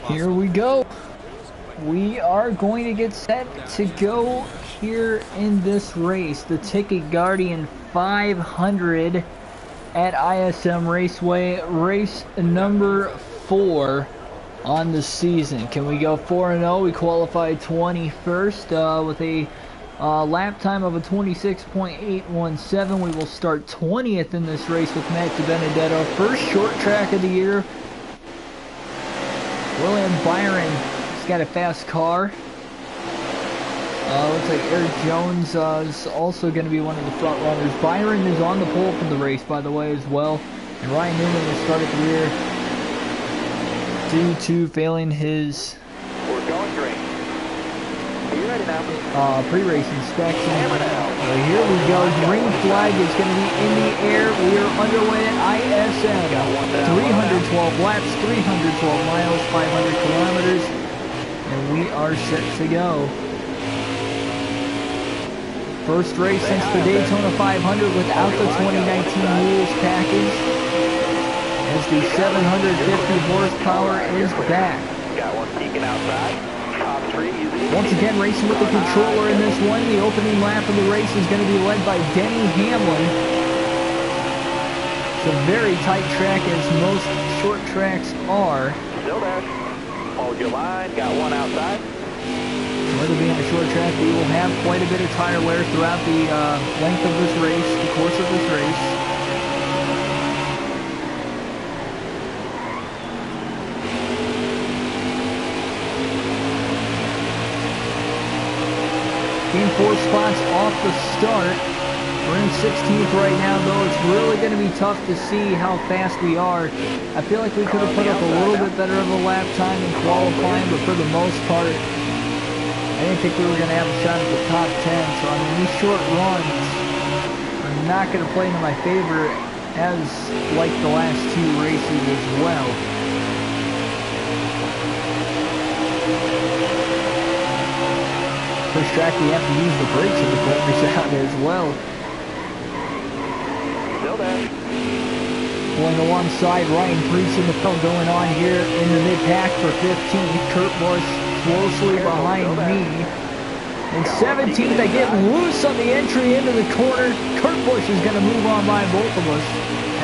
Here we go. We are going to get set to go here in this race, the Ticketgaurdian 500 at ISM Raceway, race number 4 on the season. Can we go 4-0? We qualified 21st with a lap time of a 26.817. We will start 20th in this race with Matt DiBenedetto. First short track of the year. William Byron, he's got a fast car. Looks like Eric Jones is also going to be one of the front runners. Byron is on the pole for the race, by the way, as well. And Ryan Newman will start at the rear due to failing his pre-race inspection. Here we go. Green flag is going to be in the air. We are underway at ISM. 312 laps, 312 miles, 500 kilometers, and we are set to go. First race since the Daytona 500 without the 2019 rules package, as the 750 horsepower is back. Got one peeking outside. Top 3. Once again, racing with the controller in this one. The opening lap of the race is going to be led by Denny Hamlin. It's a very tight track, as most short tracks are. Still there. Hold your line. Got one outside. With it being a short track, we will have quite a bit of tire wear throughout the length of this race, the course of this race. Gain 4 spots off the start. We're in 16th right now, though it's really going to be tough to see how fast we are. I feel like we could have put up a little bit better of a lap time in qualifying, but for the most part, I didn't think we were going to have a shot at the top 10. So, I mean, these short runs are not going to play into my favor, as like the last 2 races as well. First track, we have to use the brakes of the corners out as well. Still there. Pulling alongside Ryan Preece in the front, going on here in the mid-pack for 15th. Kurt Busch closely behind me. In 17th, I get loose on the entry into the corner. Kurt Busch is going to move on by both of us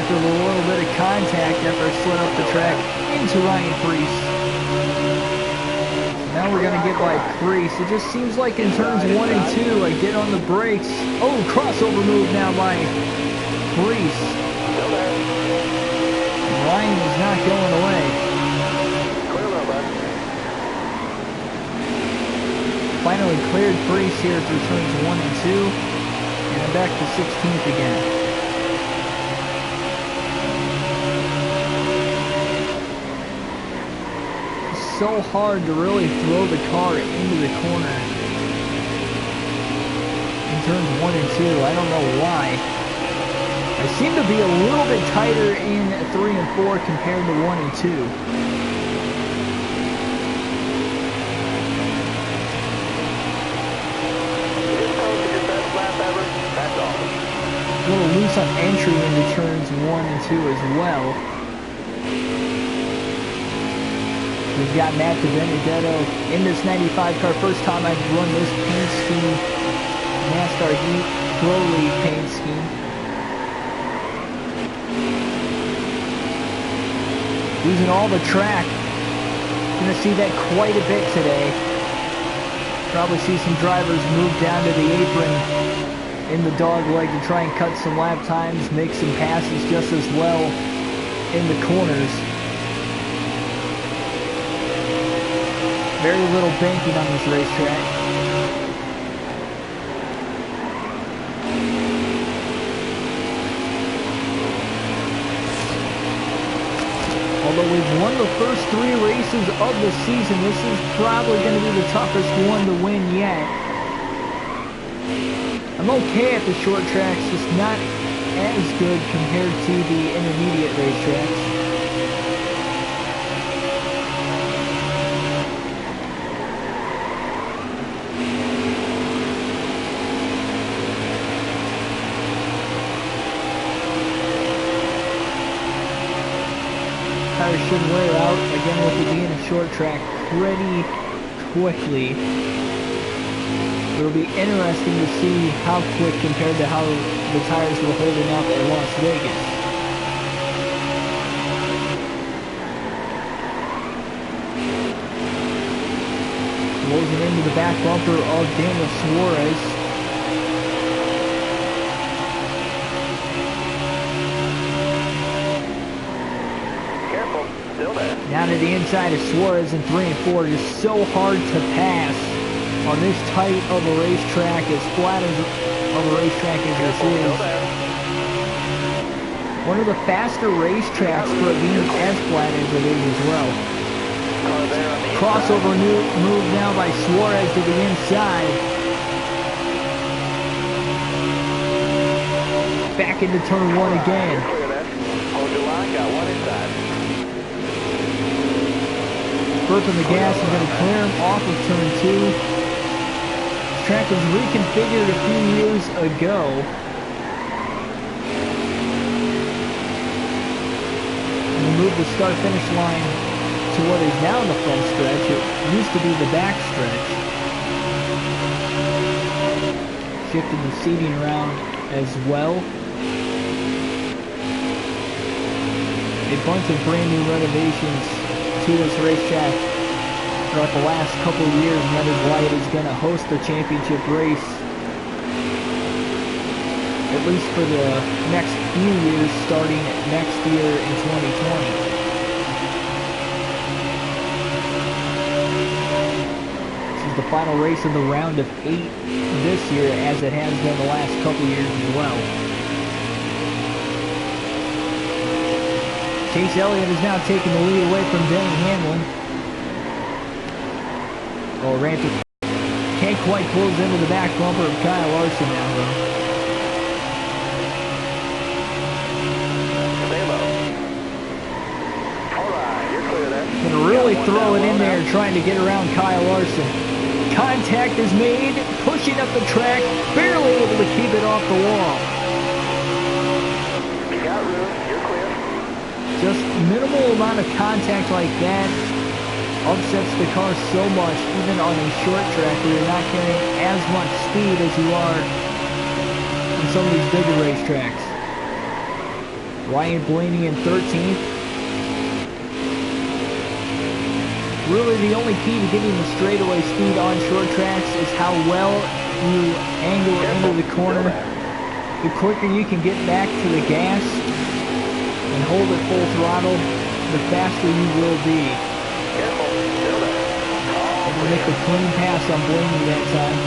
after a little bit of contact after I slid up the track into Ryan Preece. Now we're going to get by Preece. It just seems like in turns 1 and 2, I get on the brakes. Oh, crossover move now by Preece. Ryan is not going away. Finally cleared Preece here through turns 1 and 2. And I'm back to 16th again. So hard to really throw the car into the corner in turns 1 and 2. I don't know why. I seem to be a little bit tighter in 3 and 4 compared to 1 and 2. A little loose on entry into turns 1 and 2 as well. We've got Matt DiBenedetto in this 95 car. First time I've run this paint scheme, NASCAR Heat Pro League paint scheme. Using all the track. Going to see that quite a bit today. Probably see some drivers move down to the apron in the dog leg to try and cut some lap times, make some passes just as well in the corners. Very little banking on this racetrack. Although we've won the first 3 races of the season, this is probably going to be the toughest one to win yet. I'm okay at the short tracks, just not as good compared to the intermediate racetracks. Tires should wear out, again with it being a short track, pretty quickly. It'll be interesting to see how quick compared to how the tires were holding up at Las Vegas. Closing into the back bumper of Daniel Suarez. Careful, still there. Down to the inside of Suarez in 3 and 4. Just so hard to pass on this tight of a racetrack, as flat as of a racetrack as this is. One of the faster racetracks for it being as flat as it is as well. Crossover move now by Suarez to the inside. Back into turn 1 again. Hold your line, got one inside. Burping the gas and going to clear him off of turn 2. This track was reconfigured a few years ago. And we moved the start-finish line to what is now the front stretch. It used to be the back stretch. Shifted the seating around as well. A bunch of brand new renovations to this racetrack throughout the last couple of years, and that is why it is going to host the championship race, at least for the next few years, starting next year in 2020. The final race of the round of 8 this year, as it has been the last couple years as well. Chase Elliott is now taking the lead away from Denny Hamlin. Oh, Ranter can't quite close into the back bumper of Kyle Larson now, though. Stay low. All right, you're clear there. Gonna really throw it in there, trying to get around Kyle Larson. Contact is made, pushing up the track, barely able to keep it off the wall. You got room, you're clear. Just minimal amount of contact like that upsets the car so much, even on a short track where you're not carrying as much speed as you are in some of these bigger racetracks. Ryan Blaney in 13th. Really, the only key to getting the straightaway speed on short tracks is how well you angle into the corner. The quicker you can get back to the gas and hold it full throttle, the faster you will be. And we'll make the clean pass on Blaney that time.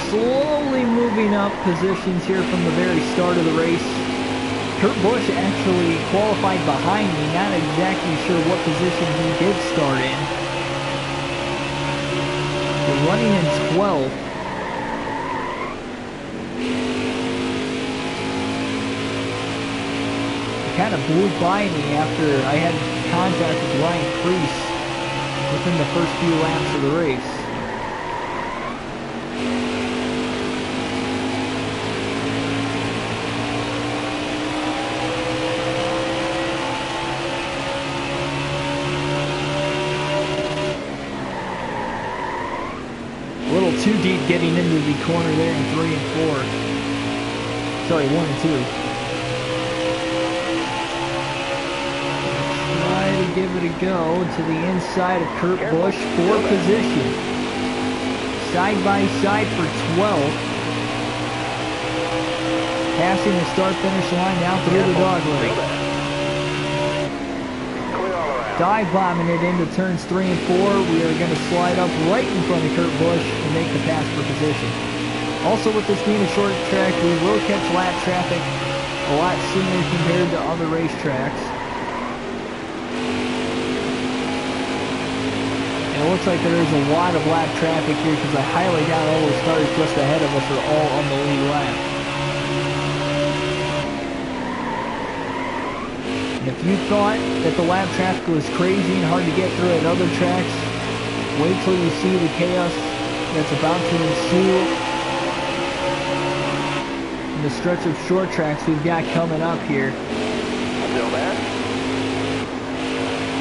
Slowly moving up positions here from the very start of the race. Kurt Busch actually qualified behind me, not exactly sure what position he did start in. We're running in 12th. It kind of blew by me after I had contact with Ryan Preece within the first few laps of the race. Too deep getting into the corner there in 3 and 4. Sorry, 1 and 2. Try to give it a go to the inside of Kurt Busch for position. Side by side for 12th. Passing the start-finish line now through the dog leg. Dive bombing it into turns 3 and 4. We are going to slide up right in front of Kurt Busch and make the pass for position. Also, with this being a short track, we will catch lap traffic a lot sooner compared to other racetracks. And it looks like there is a lot of lap traffic here because I highly doubt all those cars just ahead of us are all on the lead lap. And if you thought that the lap traffic was crazy and hard to get through at other tracks, wait till you see the chaos that's about to ensue in the stretch of short tracks we've got coming up here. Still there?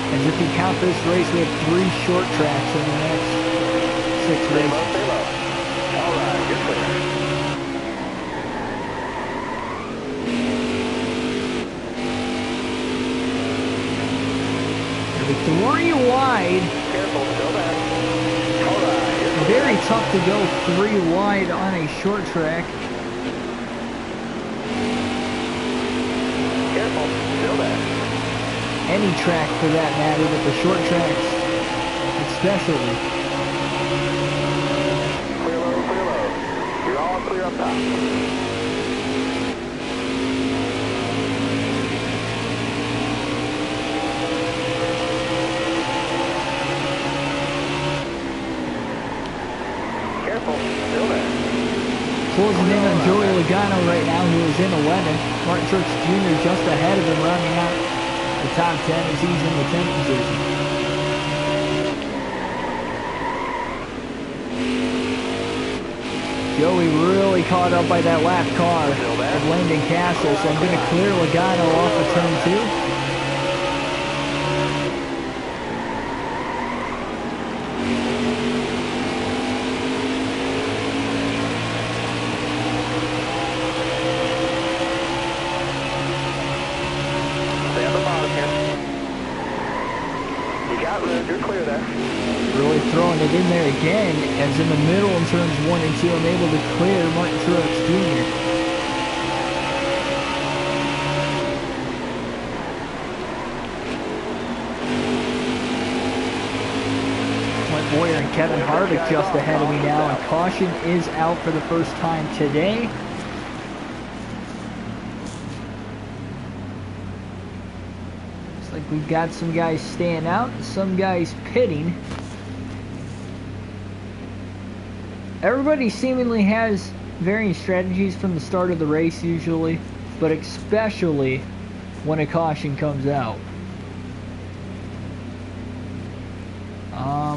As if you count this race, we have 3 short tracks in the next 6 races. Stay low. All right, you're clear. We're 3 wide. Careful, still there. All right, you're clear. Very tough to go 3 wide on a short track. Careful, still there. Any track for that matter, but the short tracks especially. Clear low, clear low. You're all clear up top. Careful, still there. Closing in on Joey Logano right now, who is in 11th. Martin Truex Jr. just ahead of him, rounding out the top 10 as he's in the 10th position. Joey really caught up by that lap car of Landon Castle, so I'm going to clear Logano off of turn 2. You're clear there. Really throwing it in there again, as in the middle in turns 1 and 2, I'm able to clear Martin Truex Jr. Clint Boyer and Kevin Harvick just ahead of me now, and caution is out for the first time today. We've got some guys staying out, some guys pitting. Everybody seemingly has varying strategies from the start of the race usually, but especially when a caution comes out.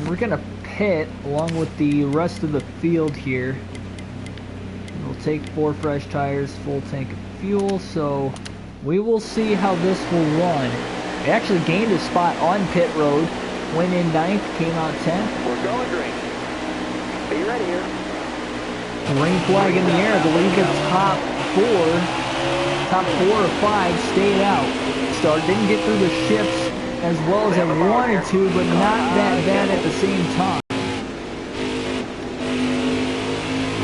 We're gonna pit along with the rest of the field here. We'll take 4 fresh tires, full tank of fuel, so we will see how this will run. He actually gained a spot on pit road, went in 9th, came out 10th. We're going green. Be ready here. Green flag in the air. I believe the top 4 or 5 stayed out. Didn't get through the shifts as well as I wanted to, but not that bad at the same time.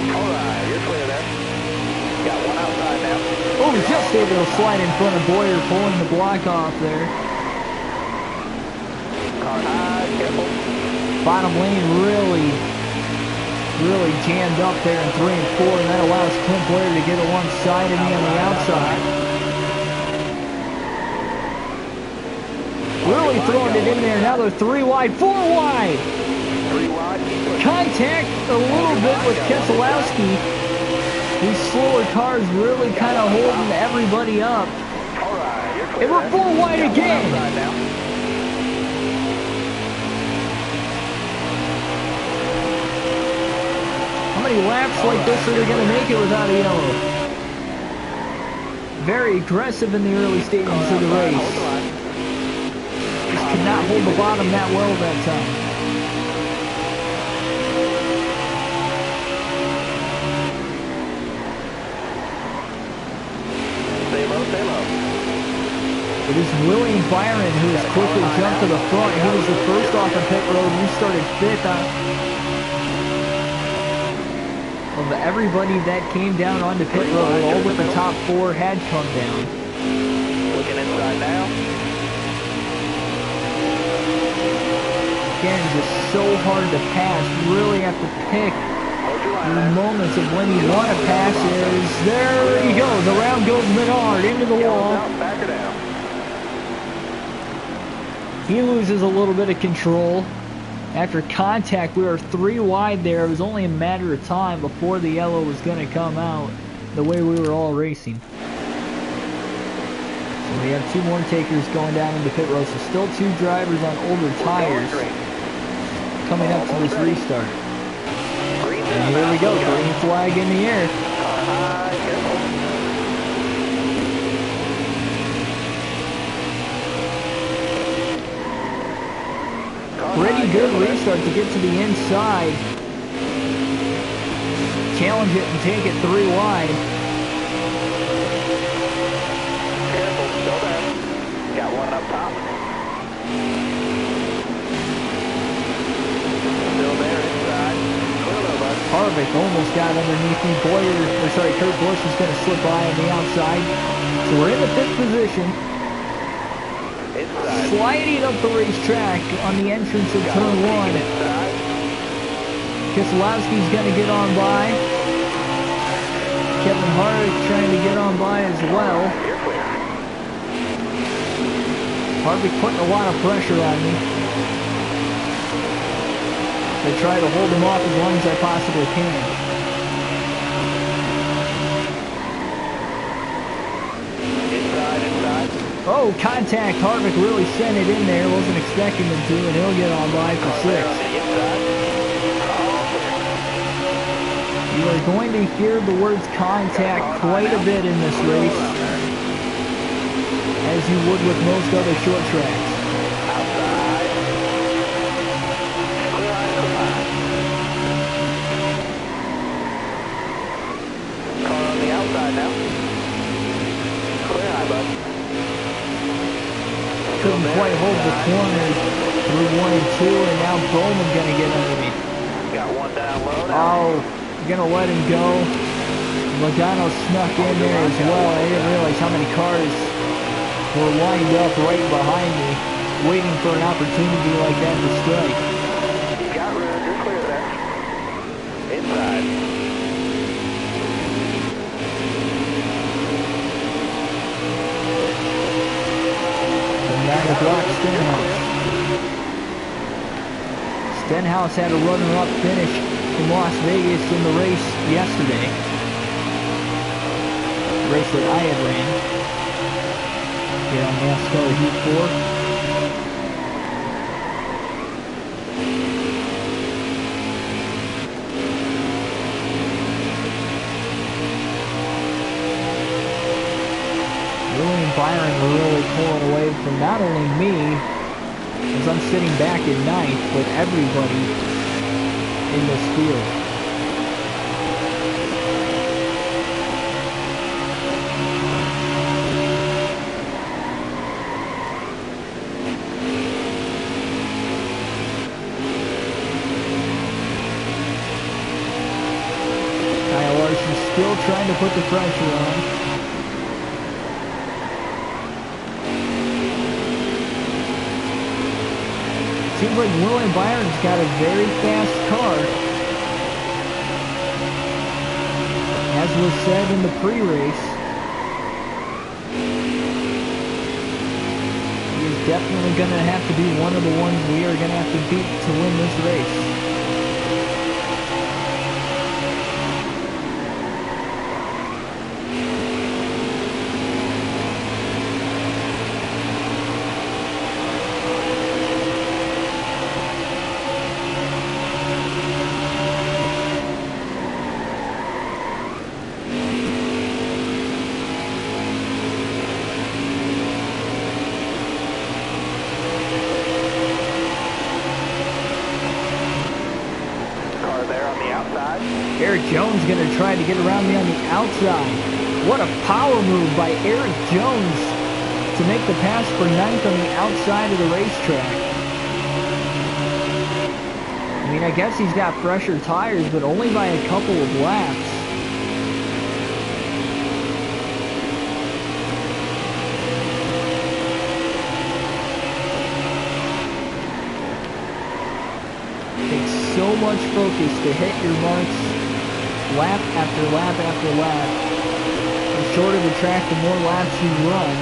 All right, you're clear there. Got one outside now. Oh, just able to slide in front of Boyer, pulling the block off there. Careful. Bottom lane really jammed up there in 3 and 4, and that allows Clint Boyer to get alongside of me on the outside. Really throwing it in there. Now they're 3 wide, 4 wide. 3 wide. Contact a little bit with Keselowski. These slower cars really kind of holding everybody up. All right, you're clear. And we're 4 wide again. How many laps like this are they going to make it without a yellow? Very aggressive in the early stages of the race. Just could not hold the bottom that well that time. Stay low, stay low. It is William Byron who has quickly jumped to the front. He was the first off the pit road. We started 5th of everybody that came down onto pit road. All but the top 4 had come down. Looking inside now. Again, just so hard to pass. You really have to pick Your moments of when you want to pass is, there he goes, around goes Menard into the wall. Back her down. He loses a little bit of control. After contact, we were 3 wide there. It was only a matter of time before the yellow was going to come out, the way we were all racing. So we have 2 more takers going down into pit road. So still 2 drivers on older tires coming up to this restart. And here we go, green flag in the air. Pretty good restart to get to the inside. Challenge it and take it 3 wide. Careful, still there. Got one up top. Still there inside. Harvick almost got underneath me. Kurt Busch is going to slip by on the outside. So we're in the 5th position. Inside. Sliding up the racetrack on the entrance of turn 1. Keselowski's going to get on by. Kevin Harvick trying to get on by as well. Harvick putting a lot of pressure on me. I try to hold him off as long as I possibly can. Inside. Oh, contact. Harvick really sent it in there. Wasn't expecting him to, and he'll get on by for 6. You are going to hear the words contact quite a bit in this race, as you would with most other short tracks. Now. Clear high, bud. Couldn't quite hold the corners through 1 and 2, and now Bowman gonna get underneath. Got one down low now. Oh, gonna let him go. Logano snuck in there as well. I didn't realize how many cars were lined up right behind me, waiting for an opportunity like that to strike. You got room, you're clear there. Inside. Down the block, Stenhouse had a runner-up finish in Las Vegas in the race yesterday. Race that I had ran. Here on NASCAR Heat 4. Byron really pulling away from not only me, as I'm sitting back in 9th, but everybody in this field. Kyle Larson still trying to put the pressure on. Seems like William Byron's got a very fast car. As was said in the pre-race, he is definitely going to have to be one of the ones we are going to have to beat to win this race. Eric Jones going to try to get around me on the outside. What a power move by Eric Jones to make the pass for 9th on the outside of the racetrack. I mean, I guess he's got fresher tires, but only by a couple of laps. Takes so much focus to hit your marks lap after lap after lap. The shorter the track, the more laps you run.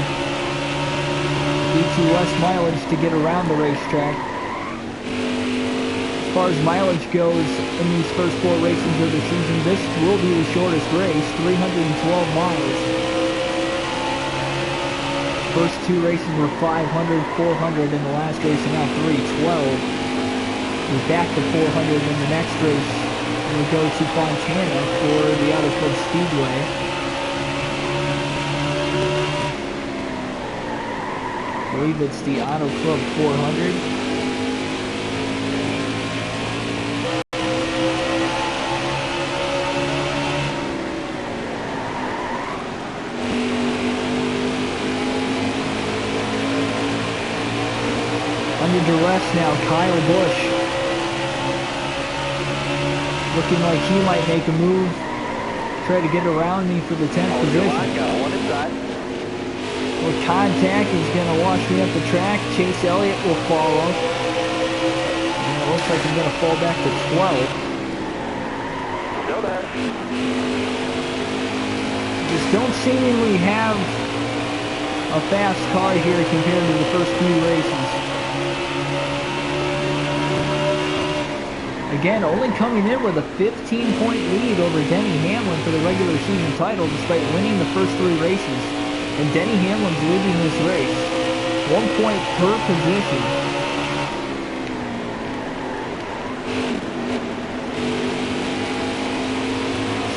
Gives you less mileage to get around the racetrack. As far as mileage goes in these first 4 races of the season, this will be the shortest race, 312 miles. First 2 races were 500, 400 in the last race, and now 312. We're back to 400 in the next race. We go to Fontana for the Auto Club Speedway. I believe it's the Auto Club 400. Under duress now, Kyle Busch. Looking like he might make a move. Try to get around me for the 10th position. Well, contact is going to wash me up the track. Chase Elliott will follow. And it looks like I'm going to fall back to 12th. Still there. Just don't seemingly have a fast car here compared to the first few races. Again, only coming in with a 15-point lead over Denny Hamlin for the regular season title despite winning the first 3 races. And Denny Hamlin's leading this race. 1 point per position.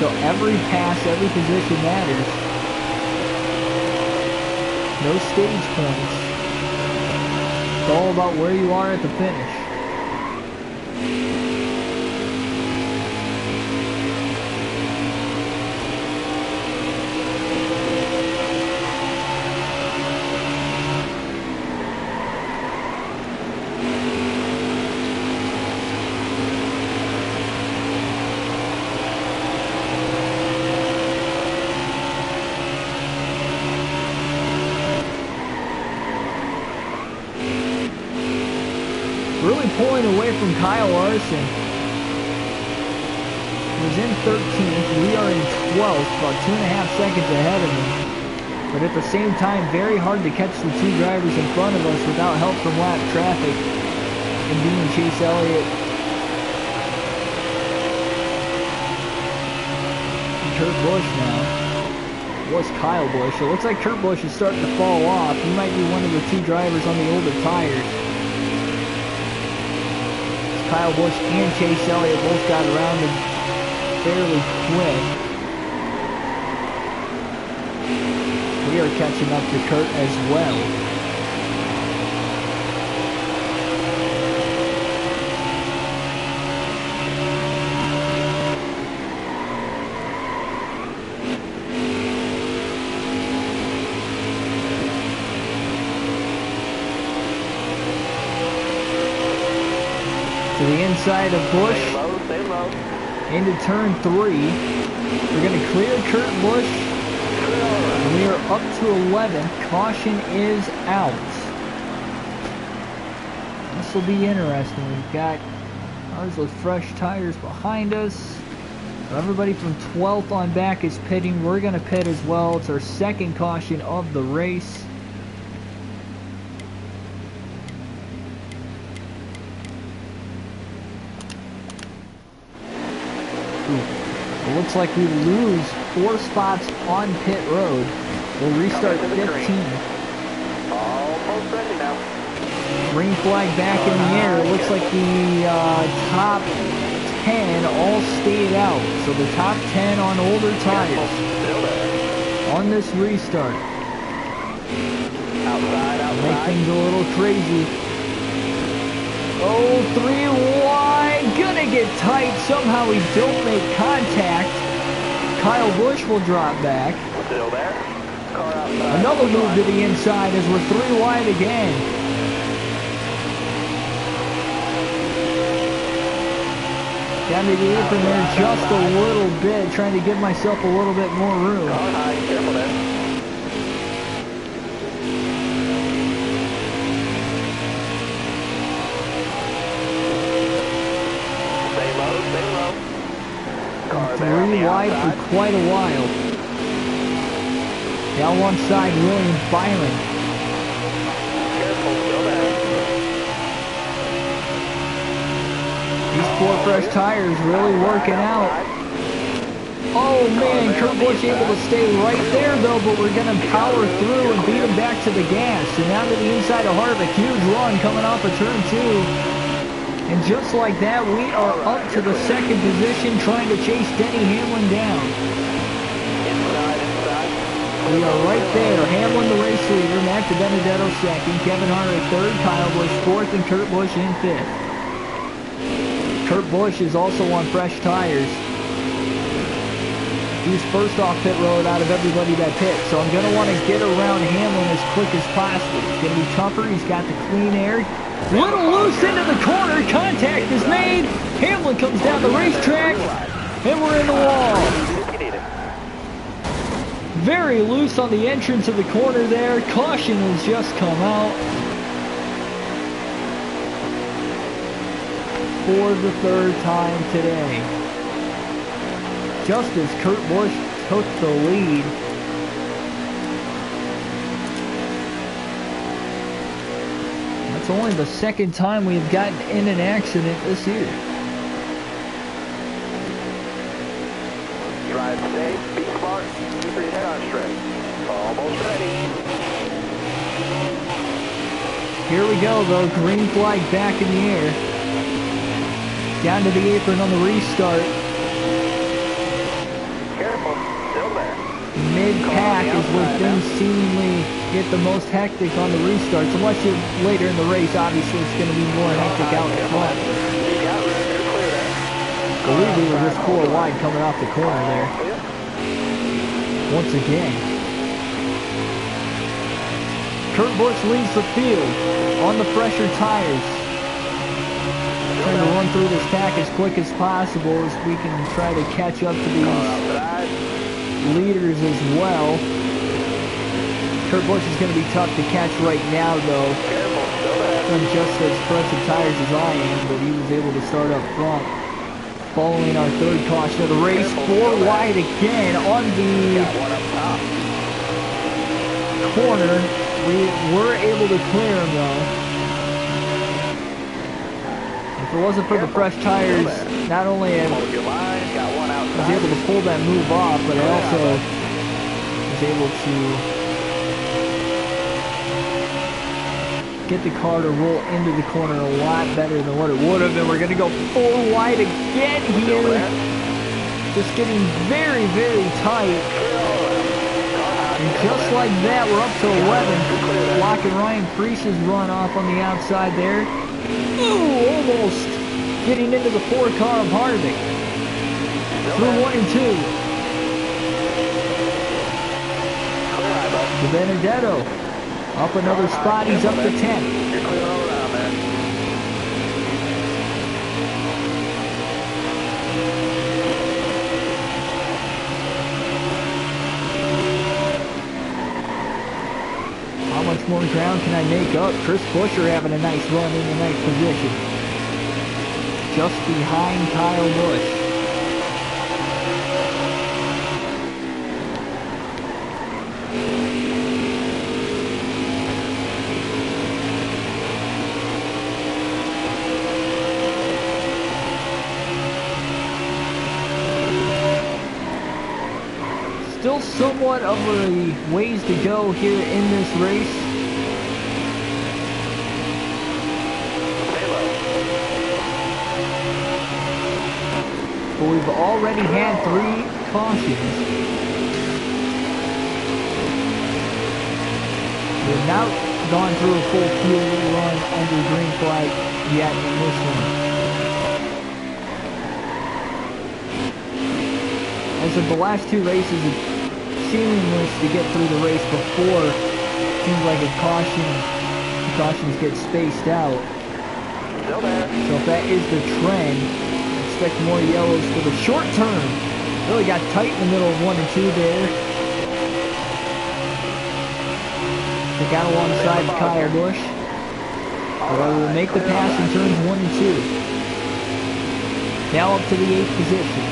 So every pass, every position matters. No stage points. It's all about where you are at the finish. Really pulling away from Kyle Larson. He was in 13th. We are in 12th, about 2.5 seconds ahead of him. But at the same time, very hard to catch the 2 drivers in front of us without help from lap traffic. And being Chase Elliott and Kurt Busch now. It was Kyle Busch. It looks like Kurt Busch is starting to fall off. He might be one of the 2 drivers on the older tires. Kyle Busch and Chase Elliott both got around him fairly quick. We are catching up to Kurt as well. To the inside of Busch, Stay low. into turn 3. We're going to clear Kurt Busch, and we are up to 11. Caution is out. This will be interesting. We've got cars with fresh tires behind us. Everybody from 12th on back is pitting. We're going to pit as well. It's our second caution of the race. It looks like we lose 4 spots on pit road. We'll restart 15. Almost ready now. Green flag back in the air. It looks like the top 10 all stayed out. So the top 10 on older tires on this restart. Outside. Make things a little crazy. Oh, 3 wide, gonna get tight. Somehow we don't make contact. Kyle Busch will drop back. Still there. Car outside. Another move to the inside as we're 3 wide again. Got me the apron there just a little bit, trying to give myself a little bit more room. Car high, careful there. Stay low. Car there. be wide for quite a while. Down alongside William Byron. Careful, still there. These 4 fresh tires really working out. Oh man, Kurt Busch able to stay right there though, but we're going to power through and beat him back to the gas. And now to the inside of Harvick, huge run coming off of turn 2. And just like that, we are up to the 2nd position trying to chase Denny Hamlin down. We are right there. Hamlin the race leader, Matt DiBenedetto 2nd, Kevin Harvick 3rd, Kyle Busch 4th, and Kurt Busch in 5th. Kurt Busch is also on fresh tires. He's first off pit road out of everybody that pit, so I'm going to want to get around Hamlin as quick as possible. It's going to be tougher. He's got the clean air. Little loose into the corner. Contact is made. Hamlin comes down the racetrack, and we're in the wall. Very loose on the entrance of the corner there. Caution has just come out. For the 3rd time today. Just as Kurt Busch took the lead. That's only the 2nd time we've gotten in an accident this year. Drive safe, be smart, keep your head on straight. Almost ready. Here we go though, green flag back in the air. Down to the apron on the restart. Careful, still there. Mid-pack is where things seemingly get the most hectic on the restarts. Unless you're later in the race, obviously it's going to be more hectic out in front. I believe we were just 4 wide coming off the corner there. Once again. Kurt Busch leads the field on the fresher tires. Trying to run through this pack as quick as possible as we can try to catch up to these leaders as well. Kurt Busch is going to be tough to catch right now though. Run just as fresh of tires as I am, but he was able to start up front. Following our 3rd caution of the race, 4 wide again on the corner. We were able to clear him though. If it wasn't for the fresh tires, not only was I able to pull that move off, but I also was able to get the car to roll into the corner a lot better than what it would have. And we're going to go 4 wide again here. Just getting very, very tight. And just like that, we're up to 11. Blocking Ryan Preece's run off on the outside there. Ooh, almost getting into the 4 car of Harvick. Through 1 and 2. DiBenedetto up another spot. He's up to 10. You're clear all around, man. How much more ground can I make up? Chris Buescher having a nice run in the ninth position. Just behind Kyle Busch. Still somewhat of a ways to go here in this race. But we've already had 3 cautions. We've not gone through a full fuel run under green flag yet in this one. As of the last 2 races, it's seamless to get through the race before it seems like the cautions get spaced out. Still there. So if that is the trend, expect more yellows for the short term. Really got tight in the middle of 1 and 2 there. They got alongside Kyle Busch. But I will make the pass in turns 1 and 2. Now up to the 8th position.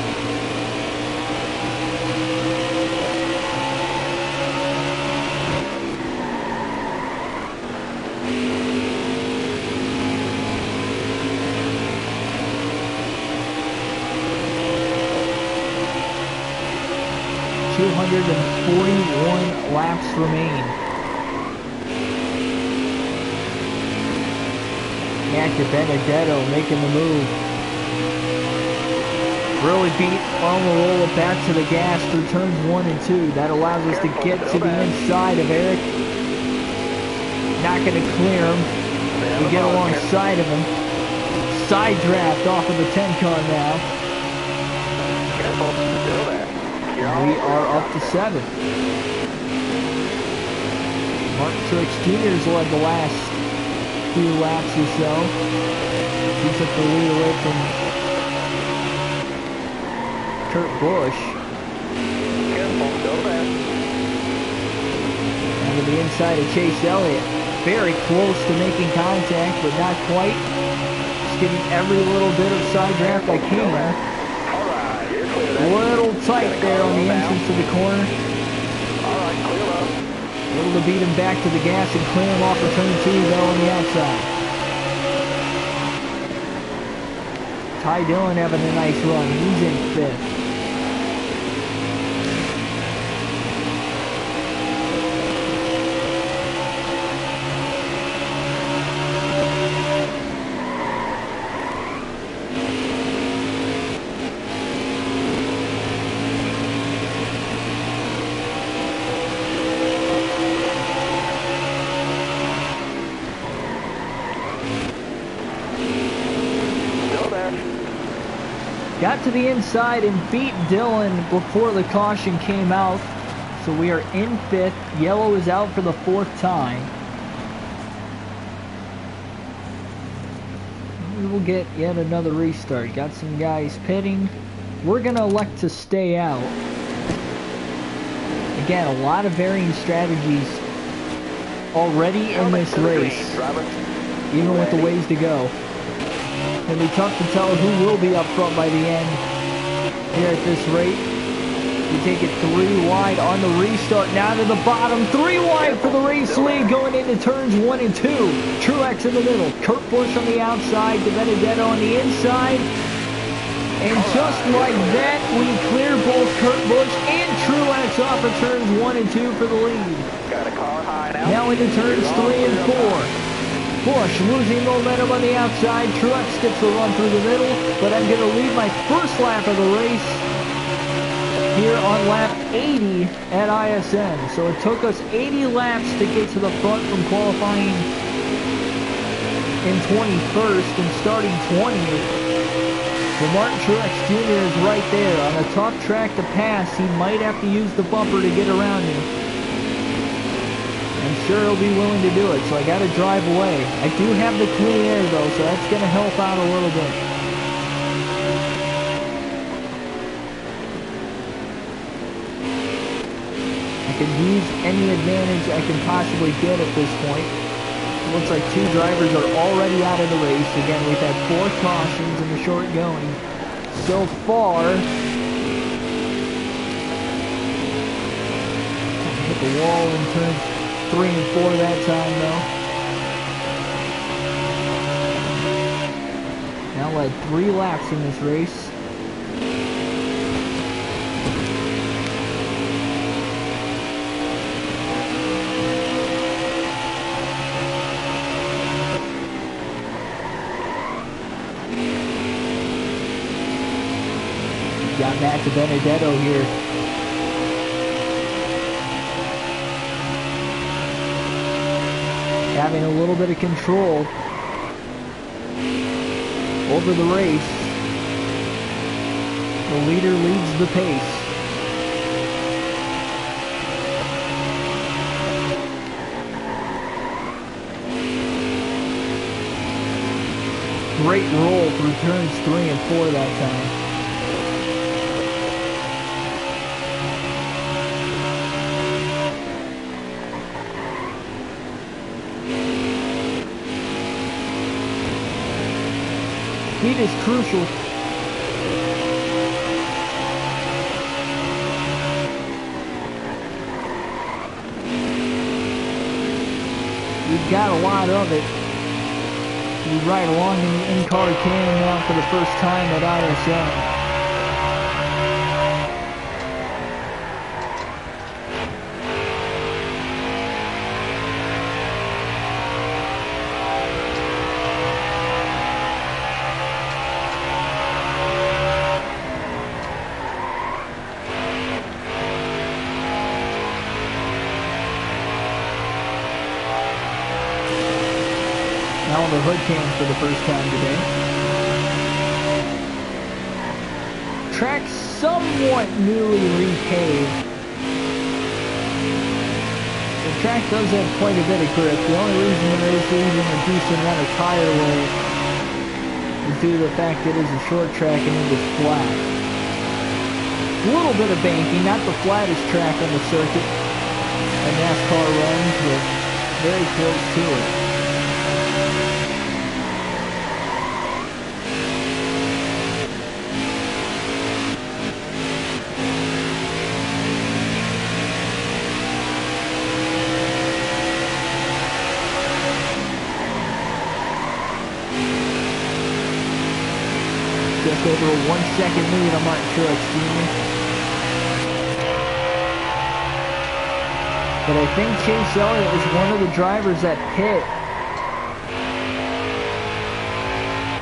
241 laps remain. Matt Benedetto making the move. Really beat Almirola back to the gas through turns 1 and 2. That allows us to get to the inside of Eric. Not going to clear him. We get alongside of him. Side draft off of the 10 car now. We are up to 7. Martin Truex Jr.'s led the last few laps or so. He took the lead away from Kurt Busch. And to the inside of Chase Elliott. Very close to making contact, but not quite. Just getting every little bit of side draft I can. A little tight there on the entrance to the corner. Able to beat him back to the gas and clear him off of turn 2 though on the outside. Ty Dillon having a nice run. He's in 5th. Got to the inside and beat Dillon before the caution came out. So we are in 5th. Yellow is out for the 4th time. We will get yet another restart. Got some guys pitting. We're going to elect to stay out. Again, a lot of varying strategies already in this race, even with the ways to go. It'll be tough to tell who will be up front by the end here at this rate. We take it 3 wide on the restart. Now to the bottom. 3 wide for the race lead going into turns 1 and 2. Truex in the middle. Kurt Busch on the outside. De Benedetto on the inside. And just like that, we clear both Kurt Busch and Truex off of turns 1 and 2 for the lead. Now into turns 3 and 4. Busch losing momentum on the outside. Truex gets the run through the middle, but I'm going to lead my first lap of the race here on lap 80 at ISM. So it took us 80 laps to get to the front from qualifying in 21st and starting 20th. But Martin Truex Jr. is right there. On a tough track to pass, he might have to use the bumper to get around you. I'm sure he'll be willing to do it, so I got to drive away. I do have the clean air though, so that's going to help out a little bit. I can use any advantage I can possibly get at this point. It looks like 2 drivers are already out of the race. Again, we've had 4 cautions in the short going so far. Hit the wall in turns 3 and 4 that time though. Now led 3 laps in this race. Got Matt Benedetto here. Having a little bit of control over the race. The leader leads the pace. Great roll through turns 3 and 4 that time. Speed is crucial. We've got a lot of it. We ride along in the in-car canyon now for the first time at ISM. install the hood cam for the first time today. Track somewhat newly repaved. The track does have quite a bit of grip. The only reason there is even a decent amount of tire wear is due to the fact that it is a short track and it is flat. A little bit of banking, not the flattest track on the circuit a NASCAR runs, but very close to it. Just over a 1 second lead on Martin Truex Jr. But I think Chase Elliott is one of the drivers that pit.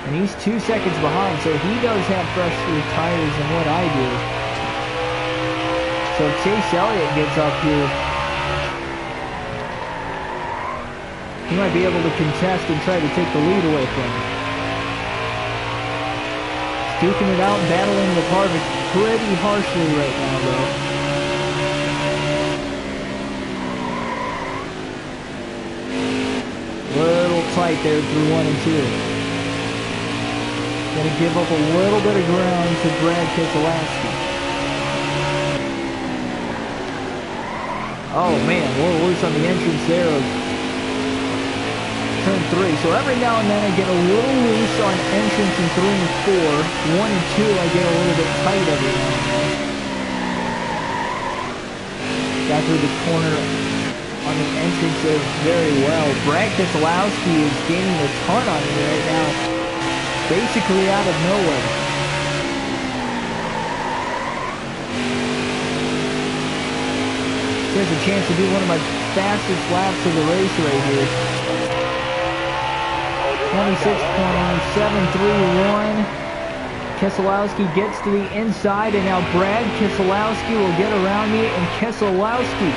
And he's 2 seconds behind, so he does have fresher tires than what I do. So if Chase Elliott gets up here, he might be able to contest and try to take the lead away from him. Duking it out and battling with Harvick pretty harshly right now, though. Little tight there through 1 and 2. Gonna give up a little bit of ground to Brad Keselowski. Oh man, a little loose on the entrance there of turn 3. So every now and then I get a little loose on entrance in 3 and 4. 1 and 2 I get a little bit tight every now and then. Got through the corner on the entrance there very well. Brad Keselowski is gaining a ton on me right now, basically out of nowhere. There's a chance to do one of my fastest laps of the race right here. 26.731. Keselowski gets to the inside, and now Brad Keselowski will get around me, and Keselowski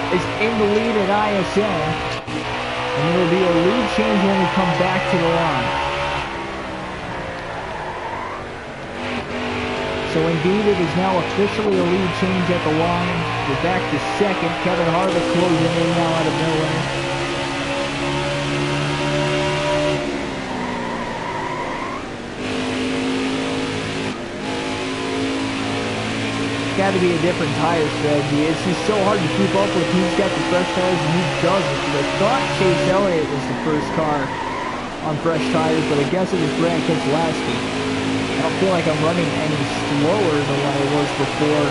is in the lead at ISM, and there will be a lead change when we come back to the line. So indeed, it is now officially a lead change at the line. We're back to second. Kevin Harvick closing in now out of nowhere. Got to be a different tire strategy. It's just so hard to keep up with who's got the fresh tires and who doesn't. Because I thought Chase Elliott was the first car on fresh tires, but I guess it was Brad Keselowski. I don't feel like I'm running any slower than what I was before.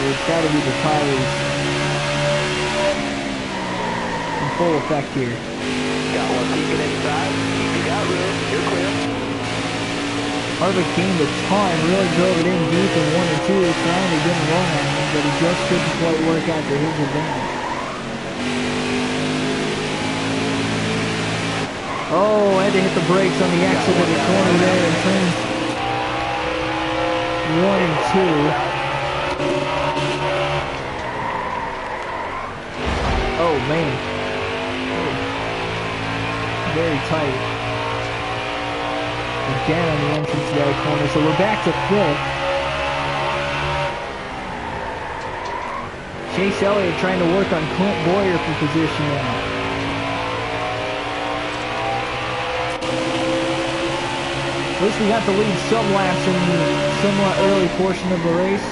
It's got to be the tires in full effect here. Got one peeking inside. You got room. You're clear. Harvick gained a ton, really drove it in deep in 1 and 2, trying to get a run on him, but he just couldn't quite work out to his advantage. Oh, I had to hit the brakes on the exit of the corner there in turns 1 and 2. Oh, man. Very tight. Again on the entrance to that corner, so we're back to 5th. Chase Elliott trying to work on Clint Boyer for position now. At least we got the lead some laps in the somewhat early portion of the race.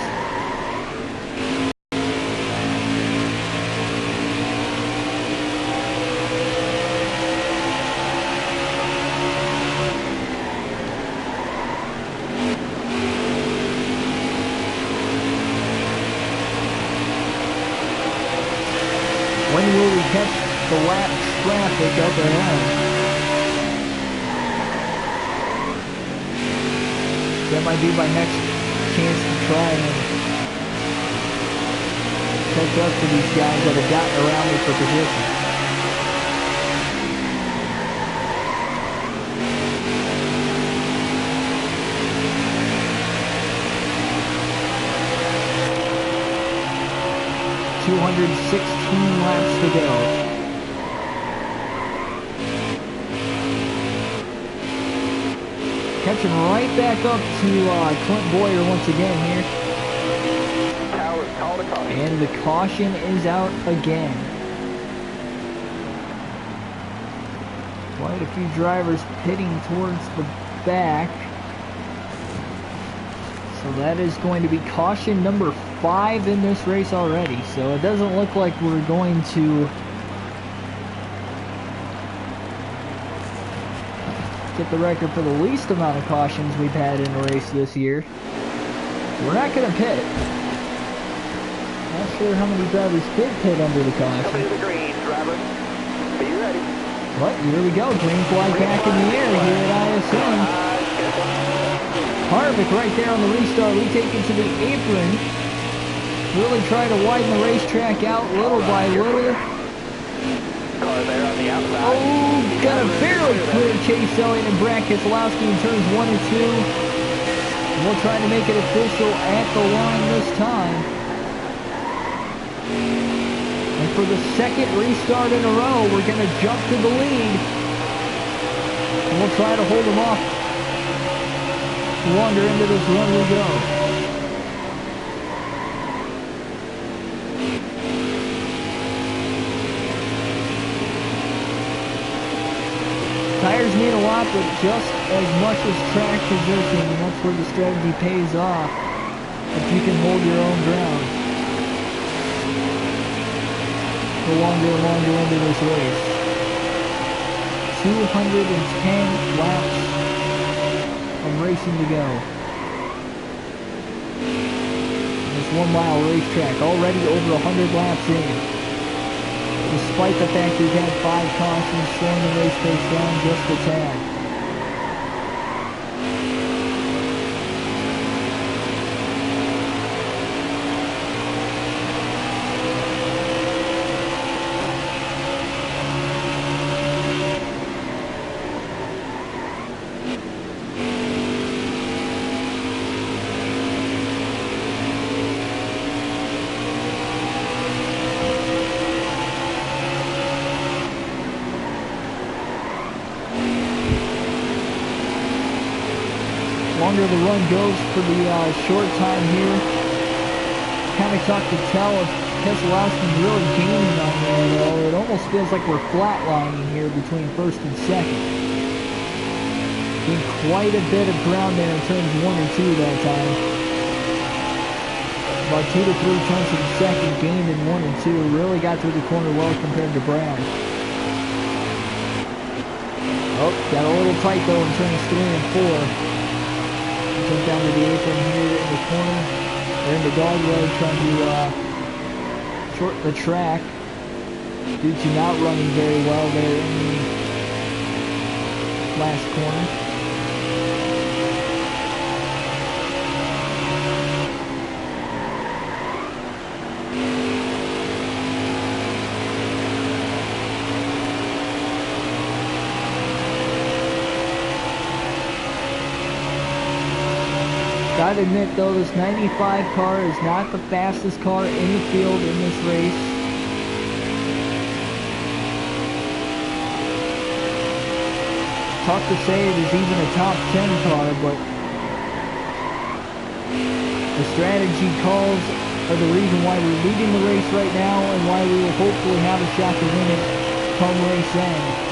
When will we catch the lap traffic up ahead? That might be my next chance to try and catch up to these guys that have gotten around me for position. .216 laps to go. Catching right back up to Clint Boyer once again here. Call the caution. And the caution is out again. Quite a few drivers pitting towards the back. So that is going to be caution number 5 in this race already. So it doesn't look like we're going to get the record for the least amount of cautions we've had in a race this year. We're not going to pit. Not sure how many drivers did pit under the caution. Coming to the green, driver. Be ready. But here we go. Green flag back in the air here at ISM. Harvick right there on the restart. We take it to the apron. Really try to widen the racetrack out little by little. Car there on the outside. Oh, got a fairly clear Chase Elliott and Brad Keselowski in turns 1 and 2. We'll try to make it official at the line this time. And for the second restart in a row, we're going to jump to the lead. And we'll try to hold them off. Longer into this run we go. Tires mean a lot, but just as much as track position, and that's where the strategy pays off if you can hold your own ground. The longer and longer into this race. 210 laps of racing to go. This 1 mile racetrack already over 100 laps in. Despite the fact we've had 5 cautions, slowing the race pace down just a tad. Longer the run goes for the short time here. Kind of tough to tell if Keselowski's really gaining on there, though. It almost feels like we're flatlining here between first and second. Gained quite a bit of ground there in turns 1 and 2 that time. About 2 to 3 tenths of a second gained in 1 and 2. Really got through the corner well compared to Brad. Oh, got a little tight though in turns 3 and 4. Jump down to the apron here in the corner, or in the dog road, trying to shorten the track due to not running very well there in the last corner. Gotta admit though, this 95 car is not the fastest car in the field in this race. Tough to say it is even a top 10 car, but the strategy calls are the reason why we're leading the race right now and why we will hopefully have a shot to win it come race end.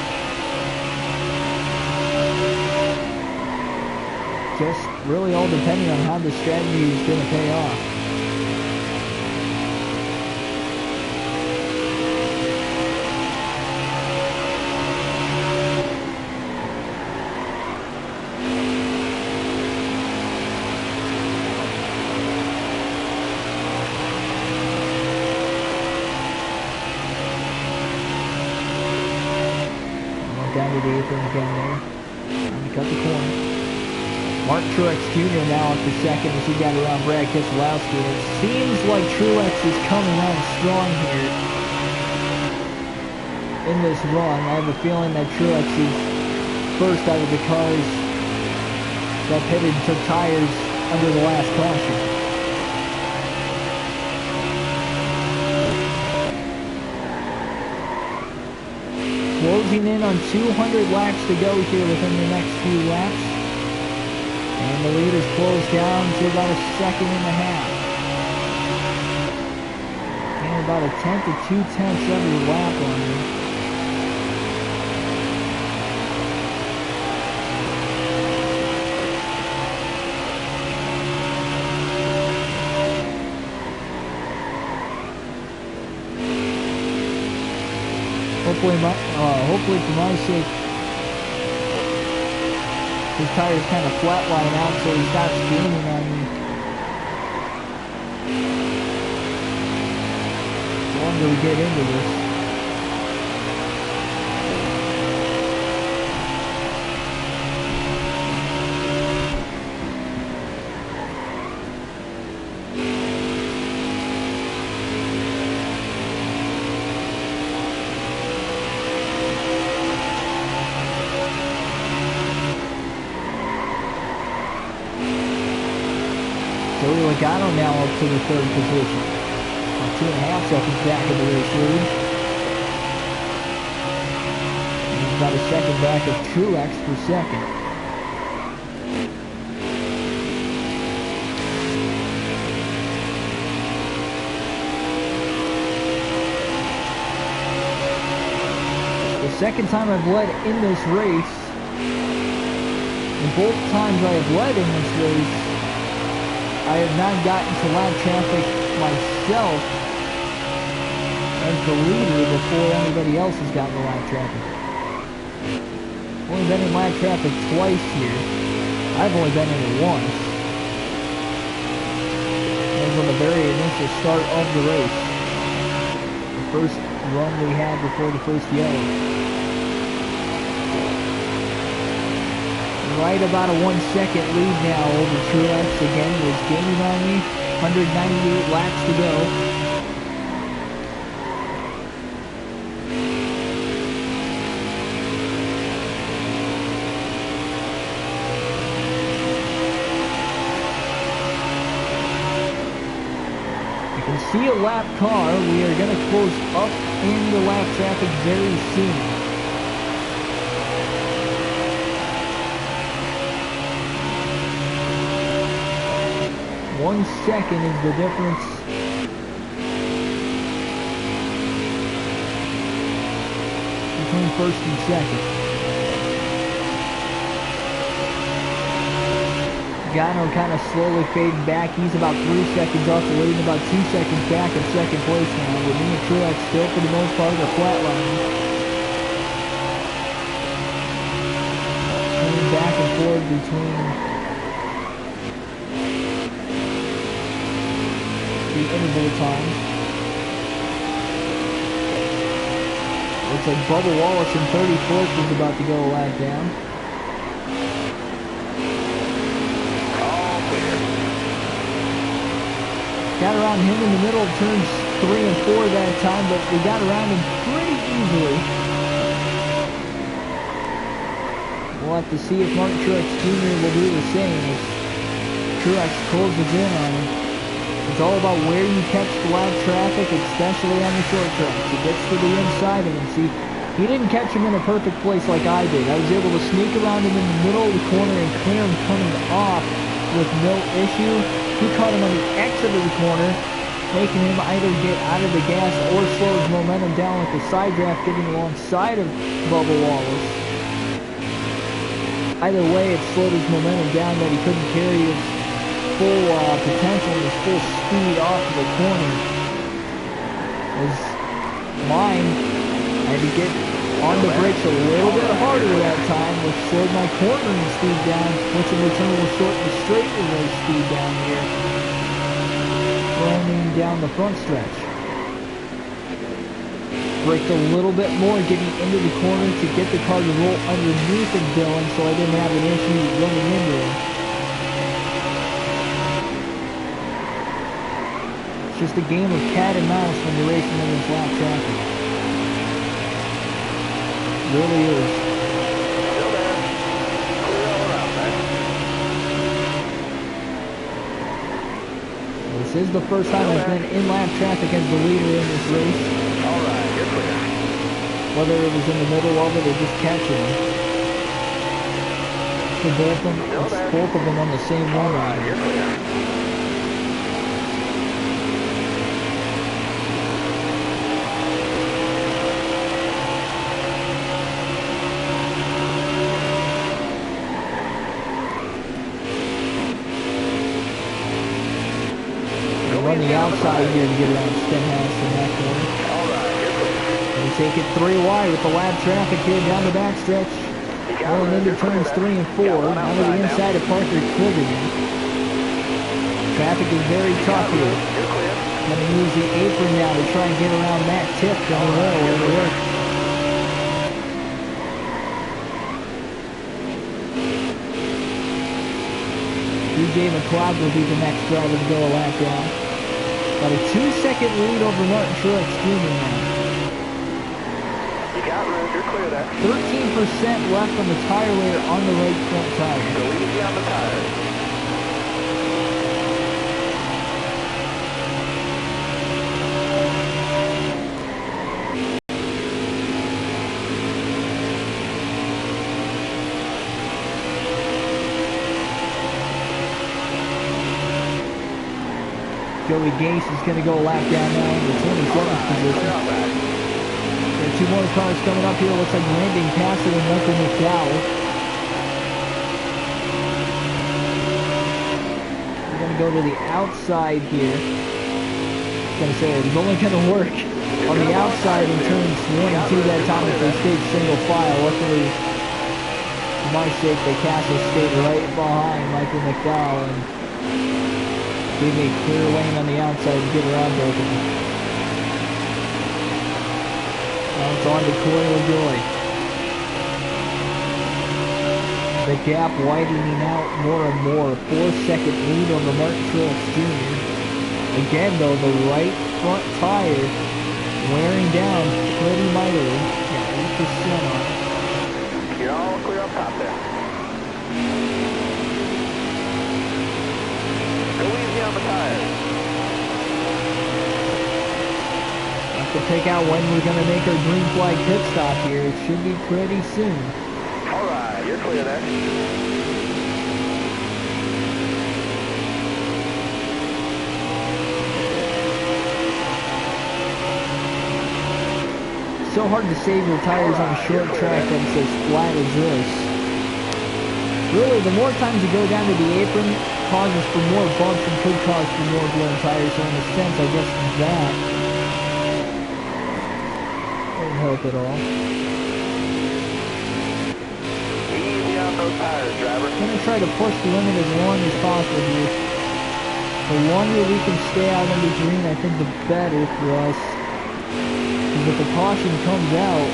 Just really all depending on how the strategy is going to pay off. Down to the apron again there. Trying to cut the corner. Mark Truex Jr. now up to second as he got around Brad Keselowski. It seems like Truex is coming on strong here in this run. I have a feeling that Truex is first out of the cars that pitted and took tires under the last caution. Closing in on 200 laps to go here within the next few laps. And the leader's closed down to about a second and a half. And about a tenth to 2/10 every lap on him. Hopefully for my sake, his tires kind of flatline out so he stops gaining on me. The longer we get into this. Logano now up to the third position. 2.5 seconds back in the race lead. He's about a second back of Truex per second. The second time I've led in this race, and both times I have led in this race, I have not gotten to lap traffic myself as the leader before anybody else has gotten to lap traffic. I've only been in lap traffic twice here. I've only been in it once. That was on the very initial start of the race. The first run we had before the first yellow. Right about a 1 second lead now over Truex. Again, was gaining on me. 198 laps to go. I can see a lap car. We are going to close up into lap traffic very soon. 1 second is the difference between first and second. Logano kind of slowly fading back. He's about 3 seconds off the lead and about 2 seconds back in second place now. But me and Truex still, for the most part, are flatlining. Turning back and forth between interval times. Looks like Bubba Wallace in 34th is about to go a lap down. All clear. Got around him in the middle of turns 3 and 4 that time, but we got around him pretty easily. We'll have to see if Martin Truex Jr. will do the same as Truex closes in on him. It's all about where you catch the lap traffic, especially on the short tracks. It gets to the inside of him. See, he didn't catch him in a perfect place like I did. I was able to sneak around him in the middle of the corner and clear him coming off with no issue. He caught him on the exit of the corner, making him either get out of the gas or slow his momentum down with the side draft, getting alongside of Bubba Wallace. Either way, it slowed his momentum down that he couldn't carry his full potential and his full speed off of the corner. As mine, I had to get on the brakes a little bit harder that time, which slowed my cornering speed down, which in return will shorten the straight away speed down here, running down the front stretch. Braked a little bit more getting into the corner to get the car to roll underneath of Dylan so I didn't have an issue running into him. It's just a game of cat and mouse when you're racing in this lap traffic. It really is. Still there. Clear all around, man. This is the first time I've been in lap traffic as the leader in this race. All right, you're clear. Whether it was in the middle of it or just catching him. for both of them. It's both of them on the same one right here. Run the outside here to get around Stenhouse in that corner. And take it 3 wide with the lap traffic here down the backstretch. Rolling into turns 3 and 4. Now to the inside of Parker Ticketgaurdian. Traffic is very tough here. Going to use the apron now to try and get around Matt Tipp on the railway to work. DJ McLeod will be the next driver to go a lap down. Got a 2-second lead over Martin Truex Jr. now. You got room, you're clear there. 13% left on the tire wear on the right front tire. So easy on the tires. Joey Gase is going to go a lap down now in the 27th position. There are 2 more cars coming up here. Looks like Landon Cassidy and Michael McDowell. We're going to go to the outside here. I was going to say, it's only going to work on the outside in turns 1 and 2 that time if they stayed single file. Luckily, for my sake, the Castle stayed right behind Michael McDowell and gave me a clear lane on the outside to get around both of them. Now it's on to Corey LaJoy. The gap widening out more and more. 4-second lead over Martin Truex Jr. Again though, the right front tire wearing down pretty mightily. Got 8% on it. You're all clear up top there. Go easy on the tires. Have to pick out when we're going to make our green flag pit stop here. It should be pretty soon. Alright, you're clear there. So hard to save your tires on a short track that's as flat as this. Really, the more times you go down to the apron, causes for more bumps and could cause for more blown tires. So in a sense, I guess that won't help at all. Easy on those tires, driver. I'm going to try to push the limit as long as possible here. The longer we can stay out under green, I think the better for us. Because if the caution comes out,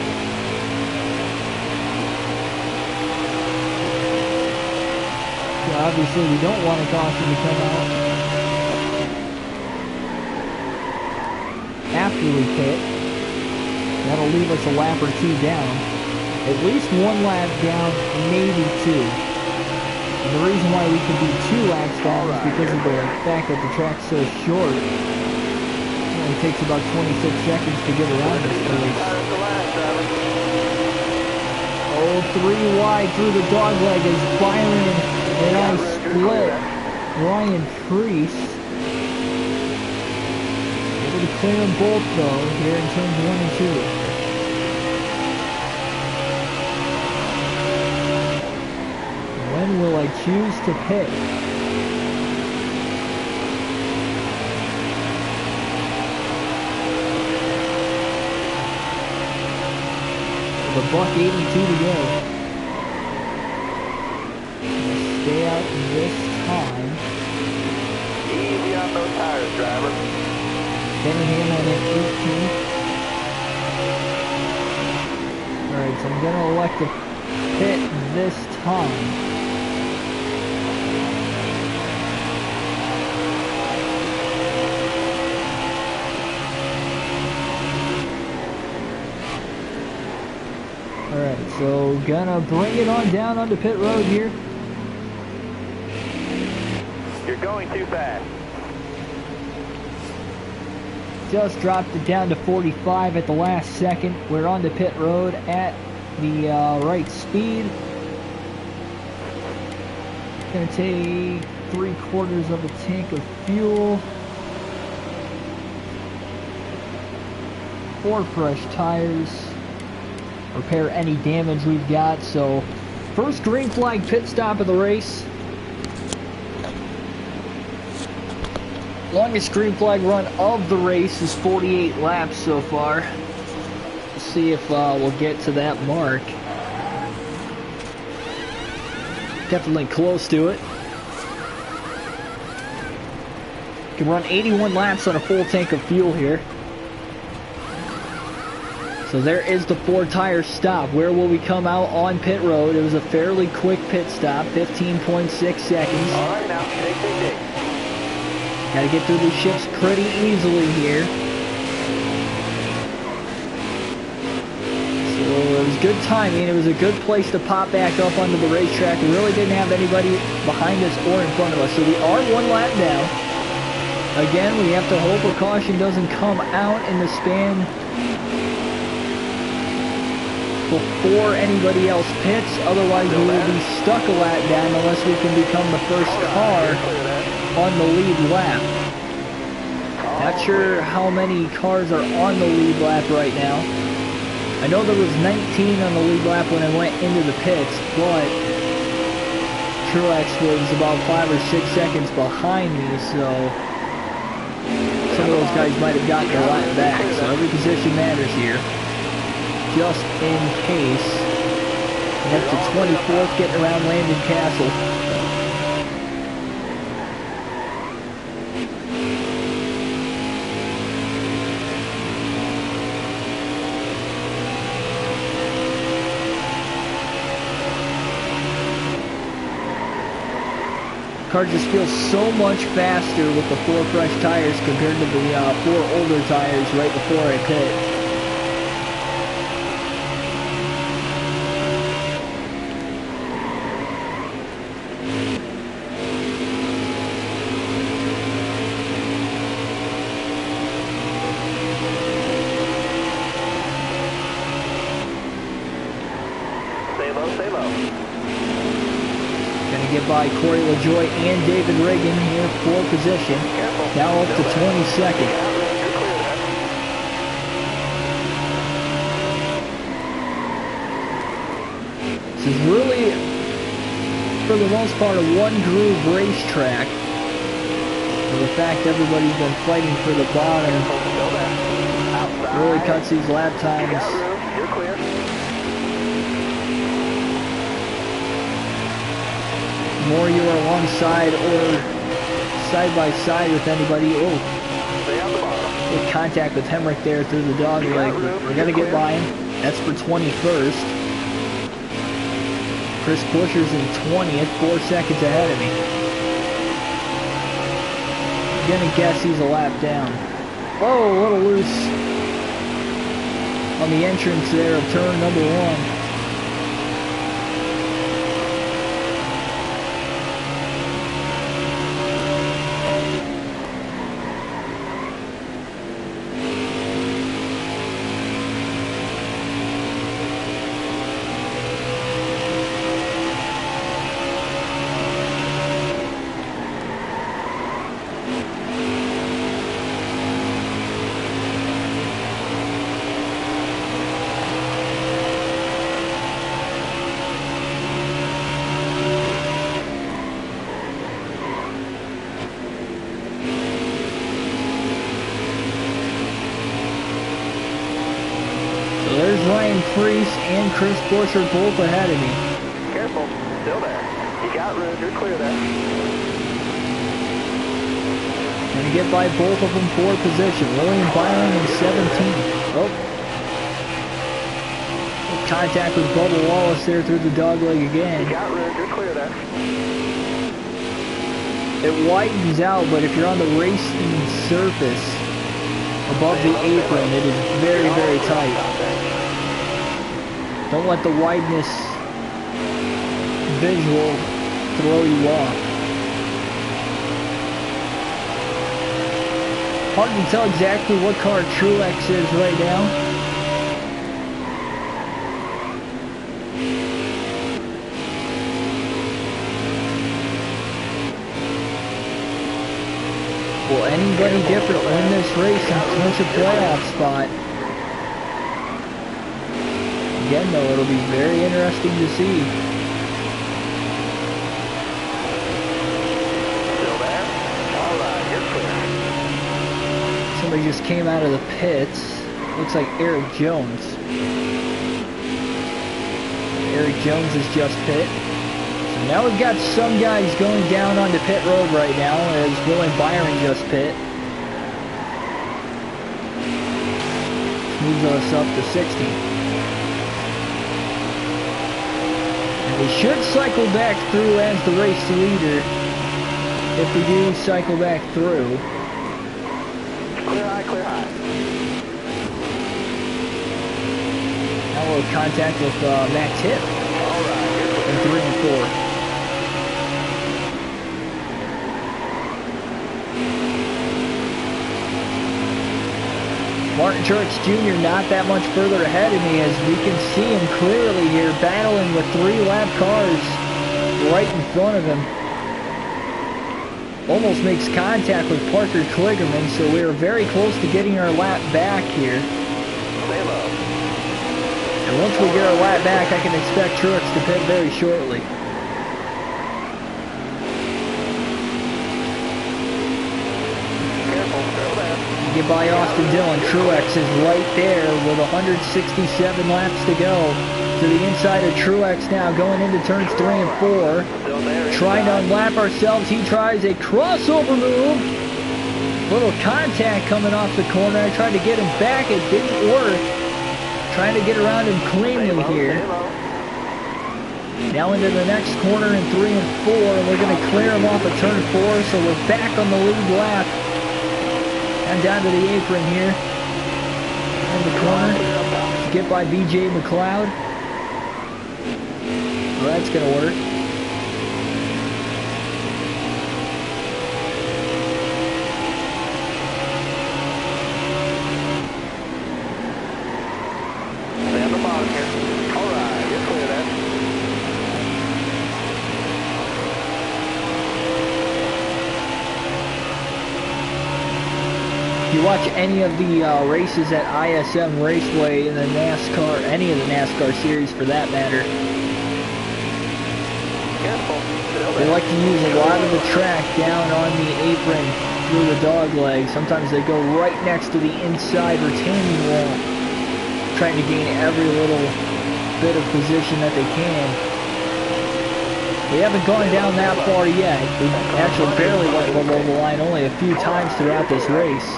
obviously we don't want a caution to come out after we pit. That'll leave us a lap or 2 down. At least 1 lap down, maybe 2. And the reason why we can be 2 laps down is because of the fact that the track's so short. It only takes about 26 seconds to get around this place. Oh, 3 wide through the dogleg as Byron and I split. Ryan Priest able to clear them both though here in turns 1 and 2. When will I choose to pit? The $1.82 to go. Stay out this time. Easy on those tires, driver. Kenningham on an 18. Alright, so I'm going to elect to pit this time. Alright, so gonna bring it on down onto pit road here. You're going too fast. Just dropped it down to 45 at the last second. We're on to pit road at the right speed. Gonna take 3/4 of a tank of fuel. 4 fresh tires. Repair any damage we've got. So, first green flag pit stop of the race. Longest green flag run of the race is 48 laps so far. Let's see if we'll get to that mark. Definitely close to it. Can run 81 laps on a full tank of fuel here. So there is the 4 tire stop. Where will we come out on pit road? It was a fairly quick pit stop, 15.6 seconds. All right, now, take. Got to get through these ships pretty easily here. So it was good timing. It was a good place to pop back up onto the racetrack. We really didn't have anybody behind us or in front of us. So we are 1 lap down. Again, we have to hope a caution doesn't come out in the span before anybody else pits. Otherwise, we will be stuck a lap down unless we can become the first car on the lead lap. Not sure how many cars are on the lead lap right now. I know there was 19 on the lead lap when I went into the pits, but Truex was about 5 or 6 seconds behind me, so some of those guys might have gotten a lap back. So every position matters here, just in case. And up to 24th, getting around Landon Castle. Car just feels so much faster with the 4 fresh tires compared to the 4 older tires right before I pit. Stay low. Gonna get by Corey LaJoy and David Reagan here for position. Now up to 22nd. This is really, for the most part, a one-groove racetrack. And the fact everybody's been fighting for the bottom really cuts these lap times. The more you are alongside or side by side with anybody, with contact with Hemrick there through the dog leg. We're gonna get by him. That's for 21st. Chris Buescher's in 20th, 4 seconds ahead of me. I'm gonna guess he's a lap down. Whoa, a little loose on the entrance there of turn number 1. And Chris Buescher both ahead of me. Careful, still there. You got room, you're clear there. Gonna get by both of them for position. William Byron in 17th. Oh. Contact with Bubba Wallace there through the dogleg again. You got room, you're clear there. It widens out, but if you're on the racing surface above the apron, it is very, very tight. Don't let the wideness visual throw you off. Hard to tell exactly what car Truex is right now. anybody different win this race and clinch a playoff spot. Again, though, it'll be very interesting to see. Still there? All right, you're clear. Somebody just came out of the pits. Looks like Eric Jones. Eric Jones is just pit. So now we've got some guys going down onto pit road right now as Will and Byron just pit. Moves us up to 60. And we should cycle back through as the race leader if we do cycle back through. Clear high, clear high. Now we'll contact with Max Hipp All right, you're clear. in 3 and 4. Martin Truex Jr. not that much further ahead of me as we can see him clearly here battling with 3-lap cars right in front of him. Almost makes contact with Parker Kligerman, so we are very close to getting our lap back here. Stay low. And once we get our lap back, I can expect Truex to pit very shortly. Careful, still there. Get by Austin Dillon. Truex is right there with 167 laps to go. To the inside of Truex now, going into turns 3 and 4. Still there. Trying to unlap ourselves. He tries a crossover move. Little contact coming off the corner. I tried to get him back. It didn't work. Trying to get around him cleanly here. Now into the next corner in 3 and 4. And we're going to clear him off of turn 4. So we're back on the lead lap. And down to the apron here. In the corner. Get by BJ McLeod. Well, that's going to work. Stay on the bottom here. All right, you're clear there. If you watch any of the races at ISM Raceway in the NASCAR, any of the NASCAR series for that matter, Careful, still they there. like to use a lot of the track down on the apron through the dog leg. Sometimes they go right next to the inside retaining wall, trying to gain every little bit of position that they can. We haven't gone down that far yet. We actually barely went below the line only a few times throughout this race.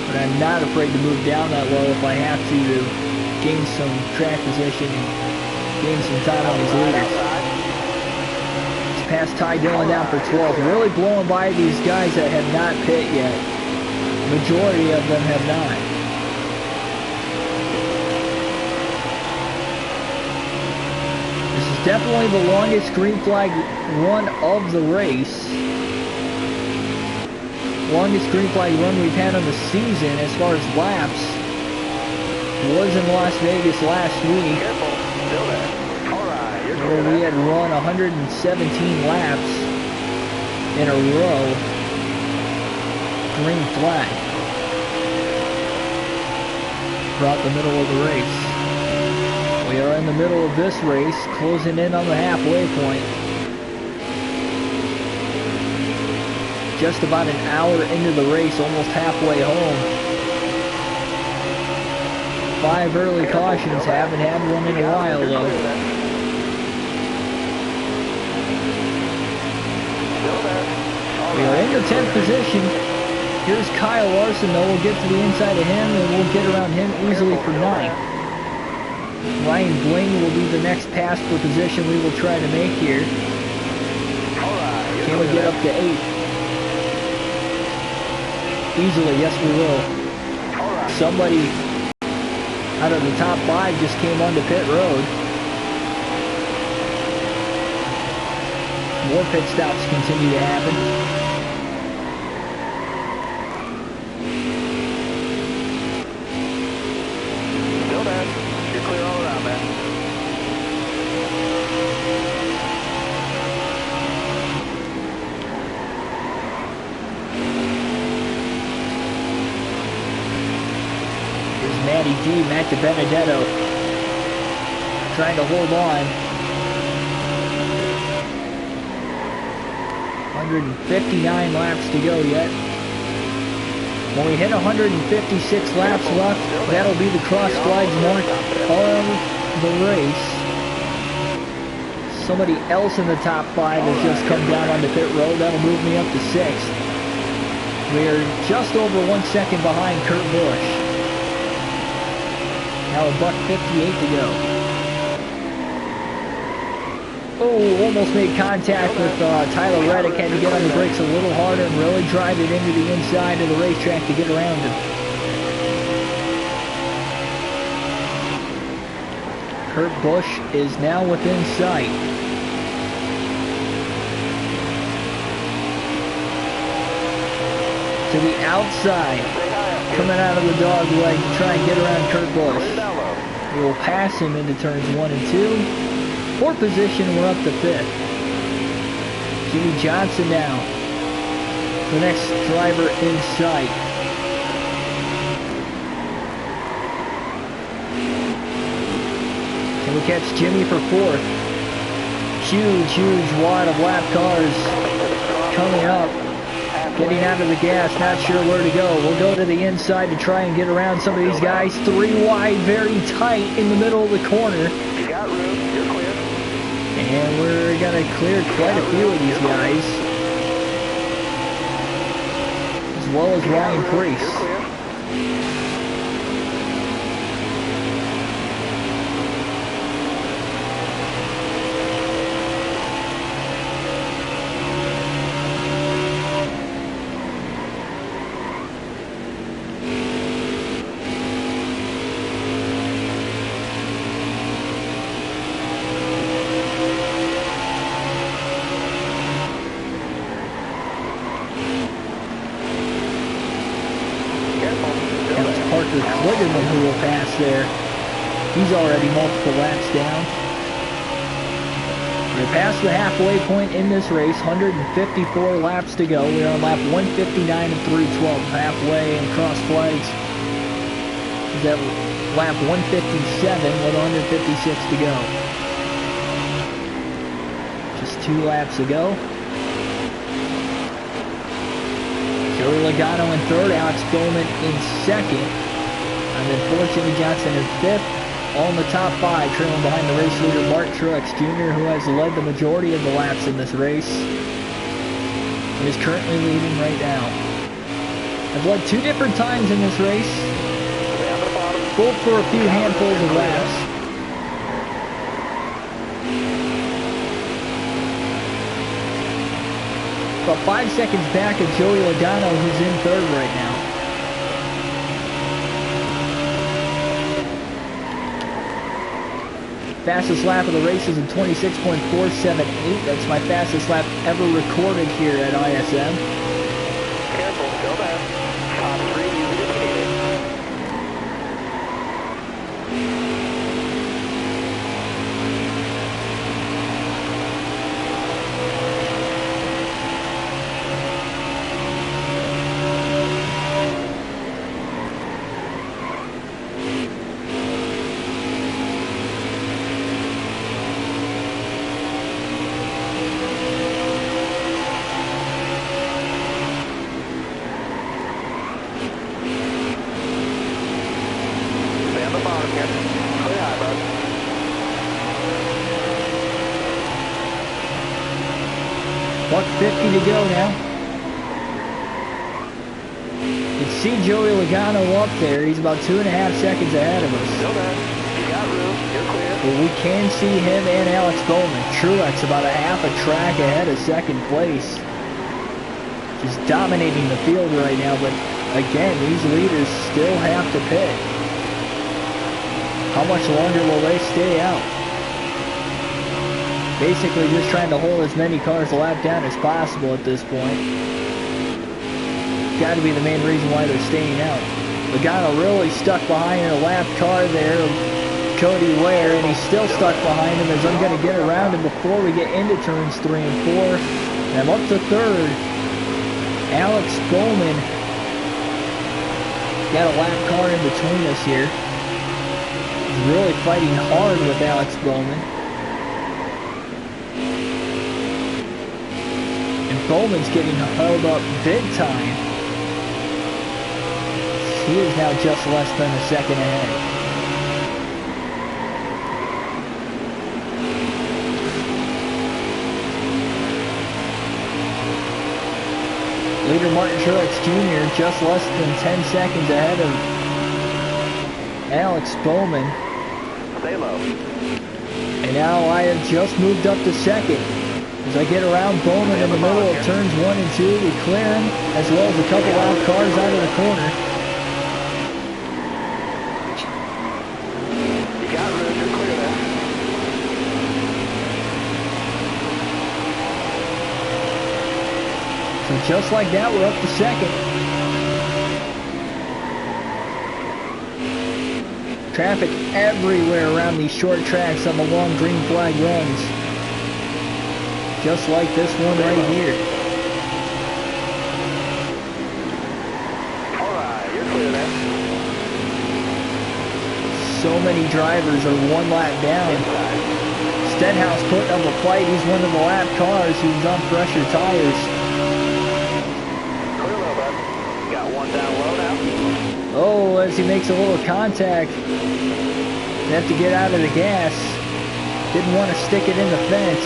But I'm not afraid to move down that low if I have to gain some track position and gain some time on these leaders. It's past Ty Dillon down for 12th. Really blowing by these guys that have not pit yet. Majority of them have not. This is definitely the longest green flag run of the race. Longest green flag run we've had on the season as far as laps was in Las Vegas last week. Careful, still there. All right, you're clear Where we there. had run 117 laps in a row. Green flag. Throughout the middle of the race. We are in the middle of this race, closing in on the halfway point. Just about an hour into the race, almost halfway home. 5 early cautions, haven't had one in a while though. We are in the 10th position. Here's Kyle Larson though. We'll get to the inside of him and we'll get around him easily for 9th. Ryan Blaney will be the next pass for position we will try to make here. Can we get up to 8th? Easily, yes we will. Somebody out of the top 5 just came onto pit road. More pit stops continue to happen. Still there. You're clear all around, man. Matty D, Matt DiBenedetto, trying to hold on. 159 laps to go yet. When we hit 156 laps left, that'll be the cross flags mark of the race. Somebody else in the top 5 has just come down on the pit road. That'll move me up to 6th. We're just over 1 second behind Kurt Busch. Now a buck 58 to go. Oh, almost made contact with Tyler Reddick. Had to get on the brakes a little harder and really drive it into the inside of the racetrack to get around him. Kurt Busch is now within sight. To the outside, coming out of the dog leg to try and get around Kurt Busch. We will pass him into turns 1 and 2. 4th position, we're up to 5th. Jimmy Johnson now, the next driver in sight. Can we catch Jimmy for 4th? Huge wad of lap cars coming up. Getting out of the gas, not sure where to go. We'll go to the inside to try and get around some of these guys. 3 wide, very tight in the middle of the corner. You got room, you're clear. And we're going to clear quite a few of these guys. As well as Ryan Preece. Who will pass there. He's already multiple laps down. We're past the halfway point in this race. 154 laps to go. We're on lap 159 of 312. Halfway and cross flags is at lap 157 with 156 to go. Just 2 laps ago. Joey Logano in 3rd. Alex Bowman in 2nd. And then 4th, Jimmy Johnson in 5th, all in the top 5, trailing behind the race leader, Mark Truex Jr., who has led the majority of the laps in this race, and is currently leading right now. I've led 2 different times in this race, both for a few handfuls of laps. About 5 seconds back of Joey Logano, who's in 3rd right now. Fastest lap of the race is in 26.478. That's my fastest lap ever recorded here at ISM. Careful, go back. Top 3 is indicated. Buck 50 to go now. You can see Joey Logano up there. He's about 2.5 seconds ahead of us. Still there. You got room. You're clear. But we can see him and Alex Bowman. Truex about a half a track ahead of 2nd place. Just dominating the field right now. But again, these leaders still have to pit. How much longer will they stay out? Basically just trying to hold as many cars a lap down as possible at this point. Got to be the main reason why they're staying out. Logano really stuck behind a lap car there, Cody Ware, and he's still stuck behind him as I'm going to get around him before we get into turns 3 and 4. And I'm up to 3rd. Alex Bowman got a lap car in between us here. He's really fighting hard with Alex Bowman. And Bowman's getting held up big time. He is now just less than a second ahead. Leader Martin Truex Jr. just less than 10 seconds ahead of Alex Bowman. Stay low. And now I have just moved up to second. As I get around Bowman in the middle of turns 1 and 2, we clear him, as well as a couple loud cars out of the corner. You got room, you're clear there. So just like that, we're up to second. Traffic everywhere around these short tracks on the long green flag runs. Just like this one right here. Alright, you're clear there. So many drivers are one lap down. Stenhouse putting up a fight. He's one of the lap cars who's on fresher tires. Clear low, bud. Got one down low now. Oh, as he makes a little contact. They have to get out of the gas. Didn't want to stick it in the fence.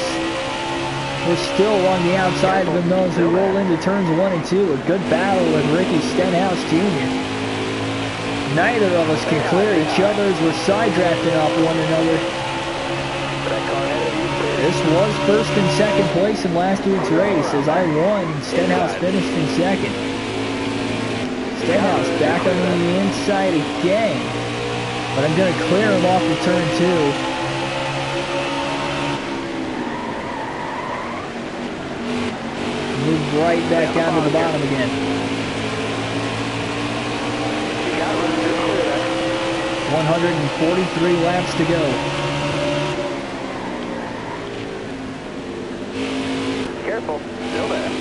We're still on the outside of him though as we roll into turns 1 and 2. A good battle with Ricky Stenhouse Jr. Neither of us can clear each other as we're side drafting off one another. This was first and second place in last week's race. As I won, Stenhouse finished in second. Stenhouse back on the inside again. But I'm going to clear him off of turn 2. Move right back down to the bottom again. 143 laps to go. Careful, still there.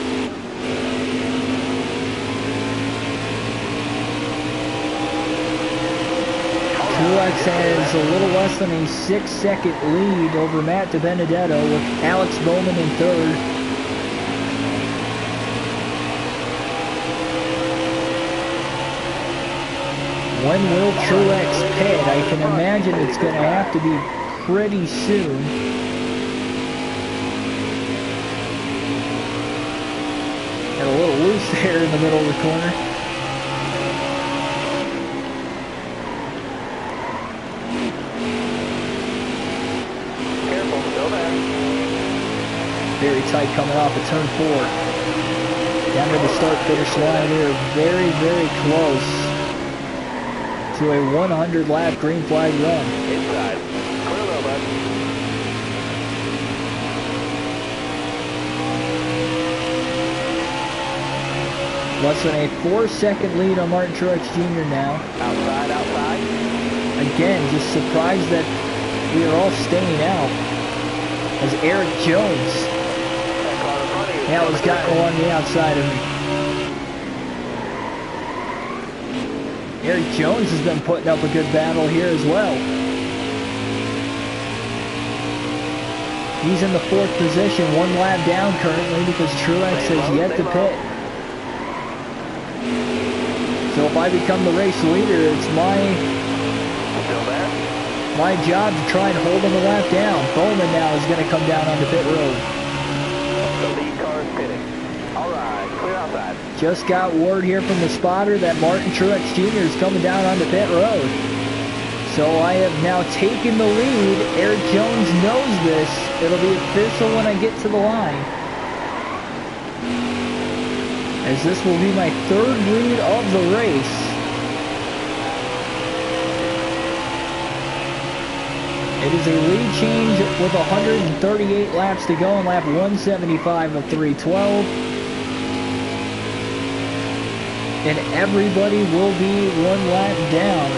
Truex has a little less than a 6-second lead over Matt DiBenedetto with Alex Bowman in third. When will Truex pit? I can imagine it's going to have to be pretty soon. Got a little loose there in the middle of the corner. Careful, still there. Very tight coming off of turn 4. Down to the start-finish line here. Very, very close to a 100-lap green flag run. Inside. Clear low, bud. Less than a 4-second lead on Martin Truex Jr. now. Outside, outside. Again, just surprised that we are all staying out. As Eric Jones now has gotten along the outside of me. Eric Jones has been putting up a good battle here as well. He's in the 4th position, 1 lap down currently because Truex has yet to pit. So if I become the race leader, it's my job to try and hold him a lap down. Bowman now is going to come down onto pit road. The lead car is pitting. Alright, clear outside. Just got word here from the spotter that Martin Truex Jr. is coming down onto pit road. So I have now taken the lead. Eric Jones knows this. It'll be official when I get to the line. As this will be my 3rd lead of the race. It is a lead change with 138 laps to go in lap 175 of 312. And everybody will be 1 lap down.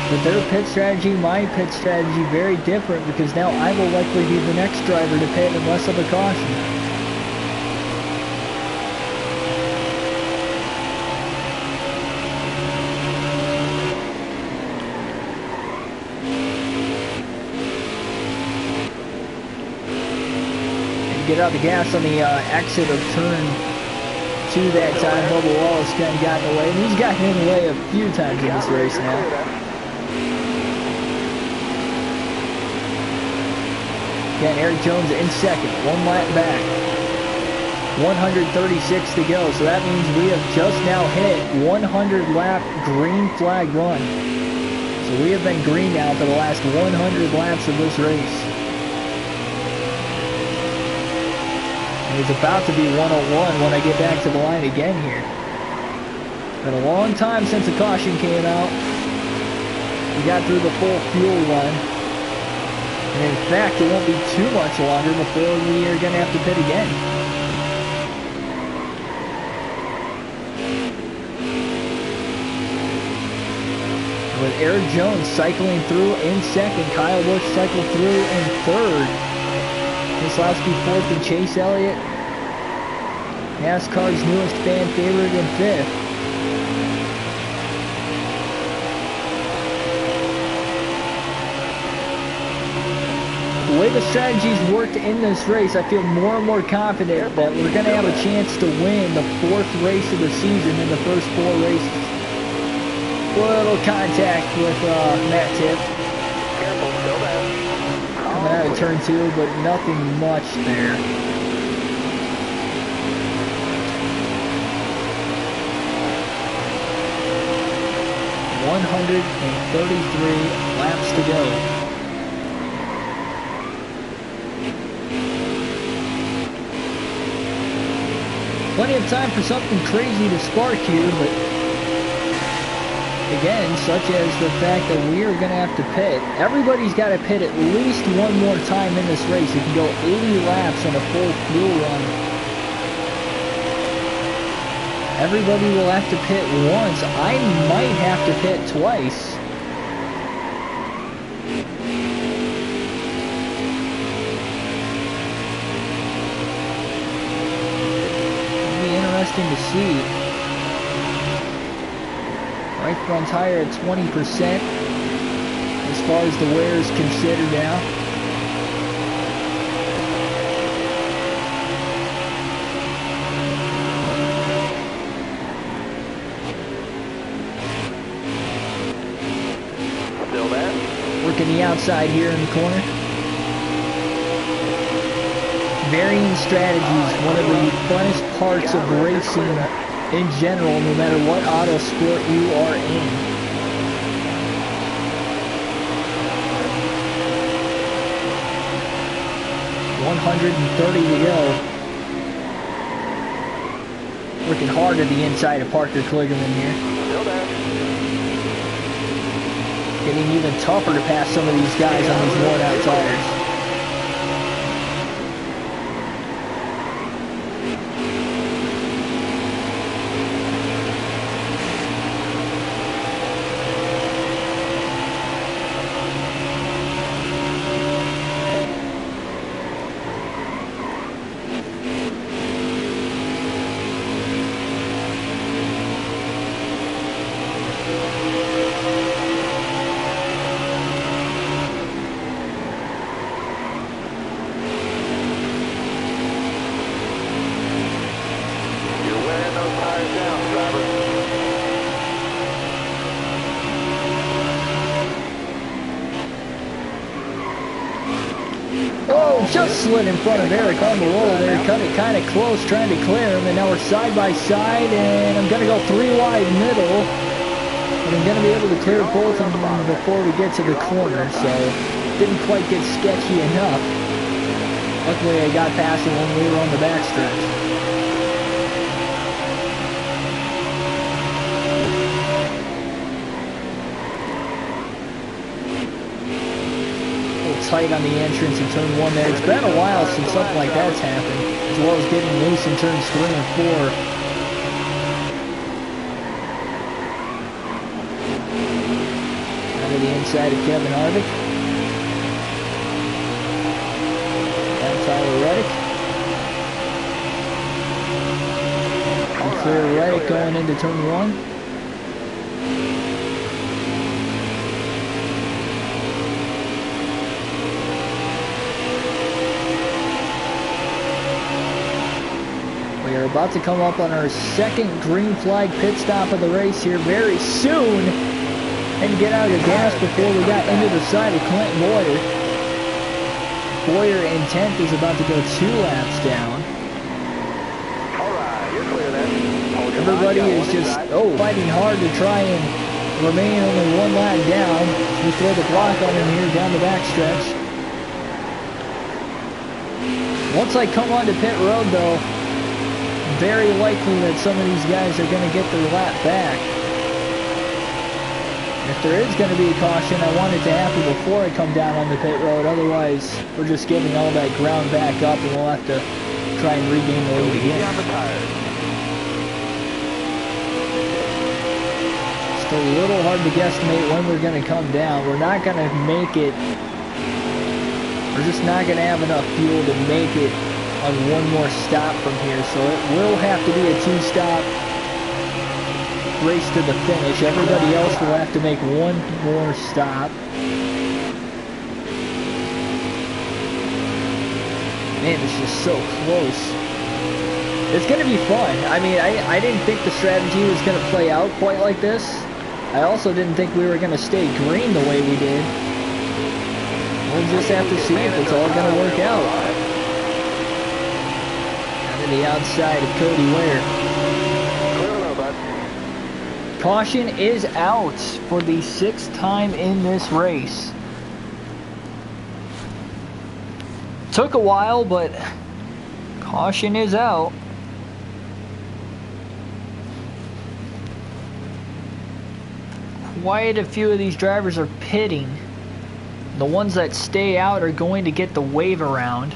But their pit strategy, my pit strategy, very different because now I will likely be the next driver to pit unless of a caution. get out the gas on the exit of turn 2 that time. Bubba Wallace kind of got in the way, and he's gotten in the way a few times in this race now. Again, Eric Jones in second, 1 lap back. 136 to go, so that means we have just now hit 100 lap green flag run. So we have been green now for the last 100 laps of this race. And it's about to be 101 when I get back to the line again here. Been a long time since the caution came out. We got through the full fuel run. And in fact, it won't be too much longer before we are going to have to pit again. With Eric Jones cycling through in second, Kyle Busch cycled through in third. Keselowski fourth, and Chase Elliott, NASCAR's newest fan favorite, in fifth. The way the strategies worked in this race, I feel more and more confident that we're going to have a chance to win the 4th race of the season in the first 4 races. Little contact with Matt Tiff. Careful, still there. Coming out of turn 2, but nothing much there. $133 laps to go. Plenty of time for something crazy to spark here, but again, such as the fact that we are going to have to pit. Everybody's got to pit at least one more time in this race. You can go 80 laps on a full fuel run. Everybody will have to pit once. I might have to pit twice. It'll be interesting to see. Right front tire at 20% as far as the wear is considered now. Still there? Working the outside here in the corner. Varying strategies, one of the funnest parts of racing in general, no matter what auto sport you are in. $130 to go. Working hard at the inside of Parker Kligerman here. Still there. Getting even tougher to pass some of these guys on these worn out tires. Just slid in front of Eric on the roll there, cut it kind of close, trying to clear him, and now we're side by side, and I'm going to go 3 wide middle, and I'm going to be able to clear both of them before we get to the corner, so didn't quite get sketchy enough. Luckily I got past it when we were on the backstretch. Tight on the entrance in turn 1 there. It's been a while since something like that's happened, as well as getting loose in turns 3 and 4. Out of the inside of Kevin Harvick. And Tyler Reddick. And clear Reddick going into turn 1. about to come up on our second green flag pit stop of the race here very soon. And get out of the gas before we got into the side of Clint Boyer. Boyer in 10th is about to go 2 laps down. Alright, you're clear then. Everybody is just, fighting hard to try and remain only 1 lap down. We throw the block on him here down the backstretch. Once I come onto pit road though, very likely that some of these guys are going to get their lap back. If there is going to be a caution, I want it to happen before I come down on the pit road. Otherwise, we're just giving all that ground back up and we'll have to try and regain the lead again. It's a little hard to guesstimate when we're going to come down. We're not going to make it. We're just not going to have enough fuel to make it on one more stop from here. So it will have to be a 2-stop race to the finish. Everybody else will have to make one more stop. Man, it's just so close. It's going to be fun. I mean, I didn't think the strategy was going to play out quite like this. I also didn't think we were going to stay green the way we did. We'll just have to see if it's all going to work out. Down to the outside of Cody Ware. Caution is out for the 6th time in this race. Took a while, but caution is out. Quite a few of these drivers are pitting. The ones that stay out are going to get the wave around.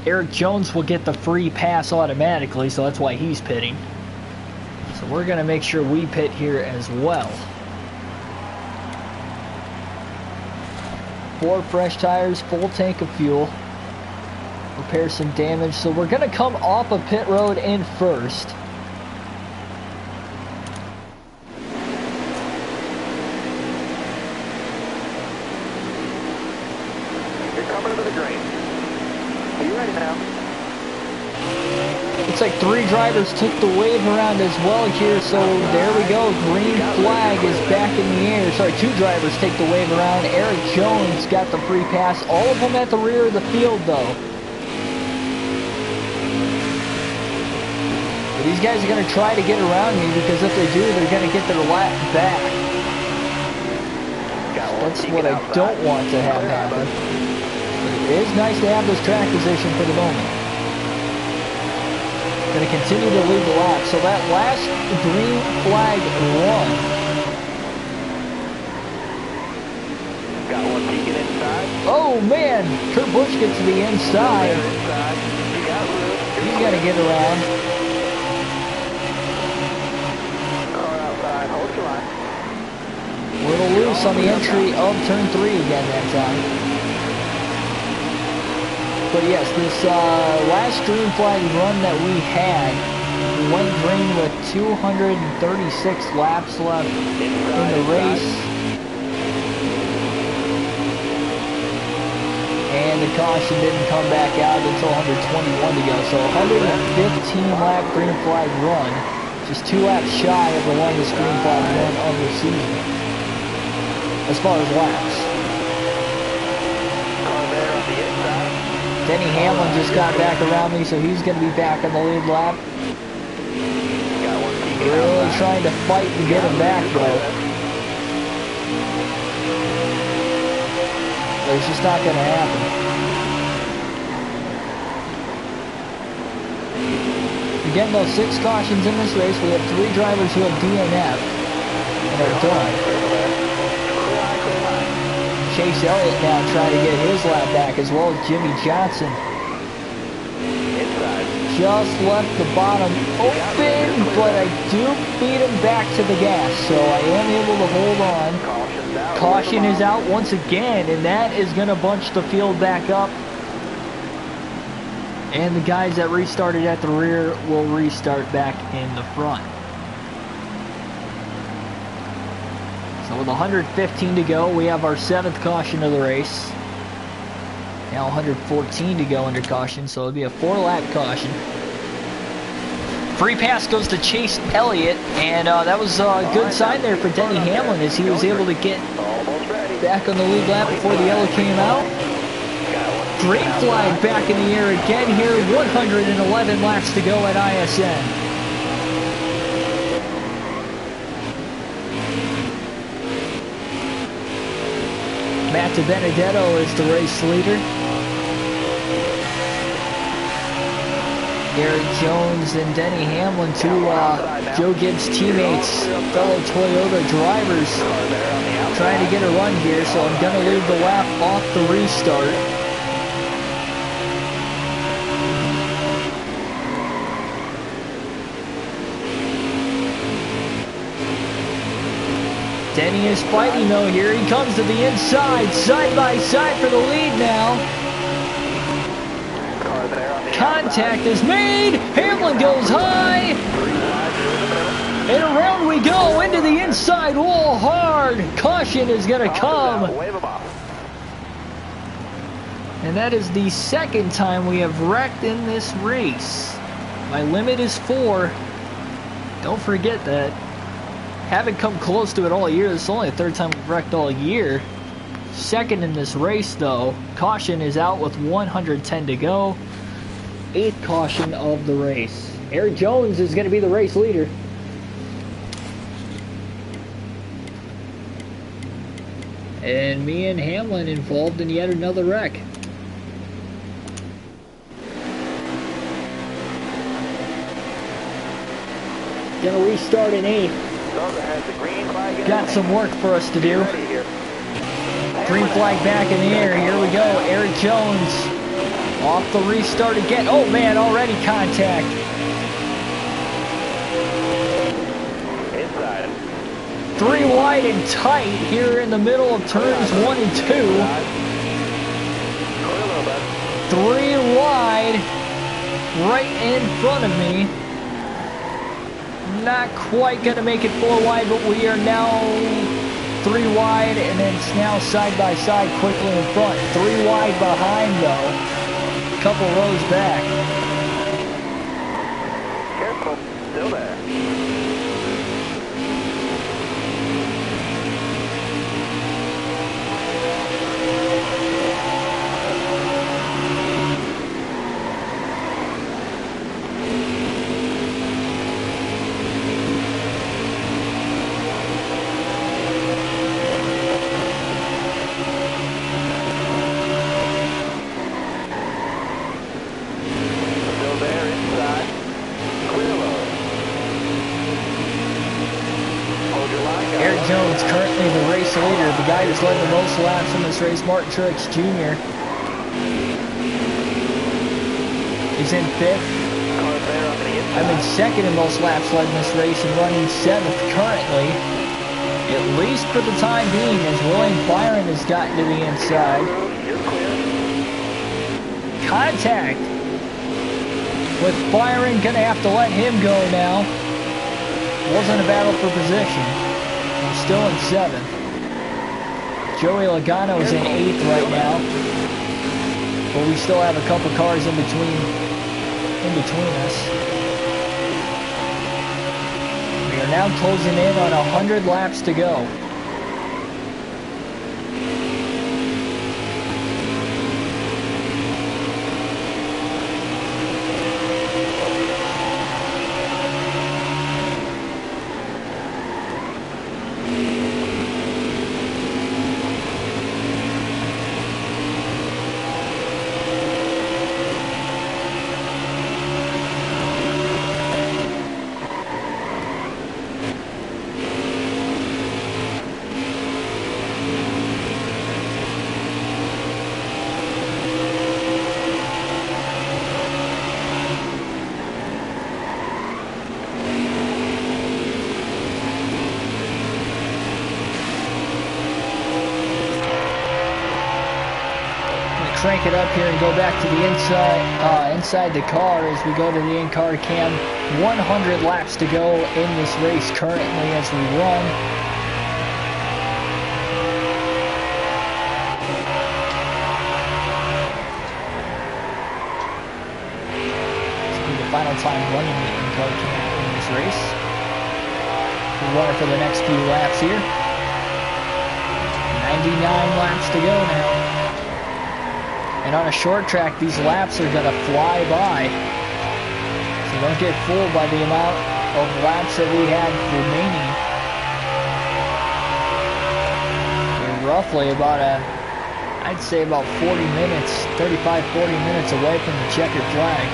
Eric Jones will get the free pass automatically, so that's why he's pitting. So we're going to make sure we pit here as well. 4 fresh tires, full tank of fuel. Repair some damage. So we're going to come off of pit road in first. You're coming to the green. Are you ready now? Looks like 3 drivers took the wave around as well here, so there we go. Green flag is back in the air. Sorry, 2 drivers take the wave around. Eric Jones got the free pass. All of them at the rear of the field, though. But these guys are going to try to get around me because if they do, they're going to get their lap back. That's what I don't want to have happen. But it is nice to have this track position for the moment. Going to continue to lead the lap. So that last green flag run. Got one peeking inside. Oh man, Kurt Busch gets to the inside. He's got to get around. Outside. Hold your line. A little loose on the entry of turn 3 again that time. But yes, this last green flag run that we had, we went green with 236 laps left in the race. And the caution didn't come back out until 121 to go. So 115 lap green flag run, just 2 laps shy of the longest green flag run of the season, as far as laps. Denny Hamlin just got back around me, so he's going to be back on the lead lap. Really trying to fight to get him back, though. But it's just not going to happen. Again, though, 6 cautions in this race. We have 3 drivers who have DNF and are done. Chase Elliott now trying to get his lap back, as well as Jimmy Johnson. Just left the bottom open, but I do beat him back to the gas, so I am able to hold on. Caution is out once again, and that is going to bunch the field back up. And the guys that restarted at the rear will restart back in the front. So with 115 to go, we have our 7th caution of the race. Now 114 to go under caution, so it'll be a 4-lap caution. Free pass goes to Chase Elliott, and that was a good sign there for Denny Hamlin as he was able to get back on the lead lap before the yellow came out. Green flag back in the air again here, 111 laps to go at ISM. Matt DiBenedetto is the race leader. Eric Jones and Denny Hamlin, two Joe Gibbs teammates, fellow Toyota drivers, trying to get a run here, so I'm going to leave the lap off the restart. Denny is fighting though here. He comes to the inside, side by side for the lead now. Contact is made. Hamlin goes high. And around we go into the inside wall hard. Caution is going to come. And that is the second time we have wrecked in this race. My limit is 4. Don't forget that. Haven't come close to it all year. This is only the third time we've wrecked all year. Second in this race though. Caution is out with 110 to go. 8th caution of the race. Eric Jones is going to be the race leader. And me and Hamlin involved in yet another wreck. Gonna restart in 8th. Got some work for us to do. Green flag back in the air. Here we go. Eric Jones off the restart again. Oh man, already contact. Inside. 3 wide and tight here in the middle of turns 1 and 2. 3 wide right in front of me. Not quite going to make it 4 wide, but we are now 3 wide, and then it's now side by side quickly in front. 3 wide behind though. Couple rows back. Careful, still there. Jones currently the race leader. The guy who's led the most laps in this race, Martin Truex Jr. is in 5th. I'm in 2nd in most laps led in this race and running 7th currently. At least for the time being, as William Byron has gotten to the inside. Contact with Byron, gonna have to let him go now. Wasn't a battle for position. We're still in 7th. Joey Logano's in 8th right now. But we still have a couple cars in between us. We are now closing in on 100 laps to go. Crank it up here and go back to the inside the car as we go to the in-car cam. 100 laps to go in this race currently as we run. This will be the final all-time running in car camp in this race. We'll run it for the next few laps here. 99 laps to go now. And on a short track, these laps are going to fly by. So don't get fooled by the amount of laps that we have remaining. We're roughly about I'd say about 40 minutes, 35, 40 minutes away from the checkered flag.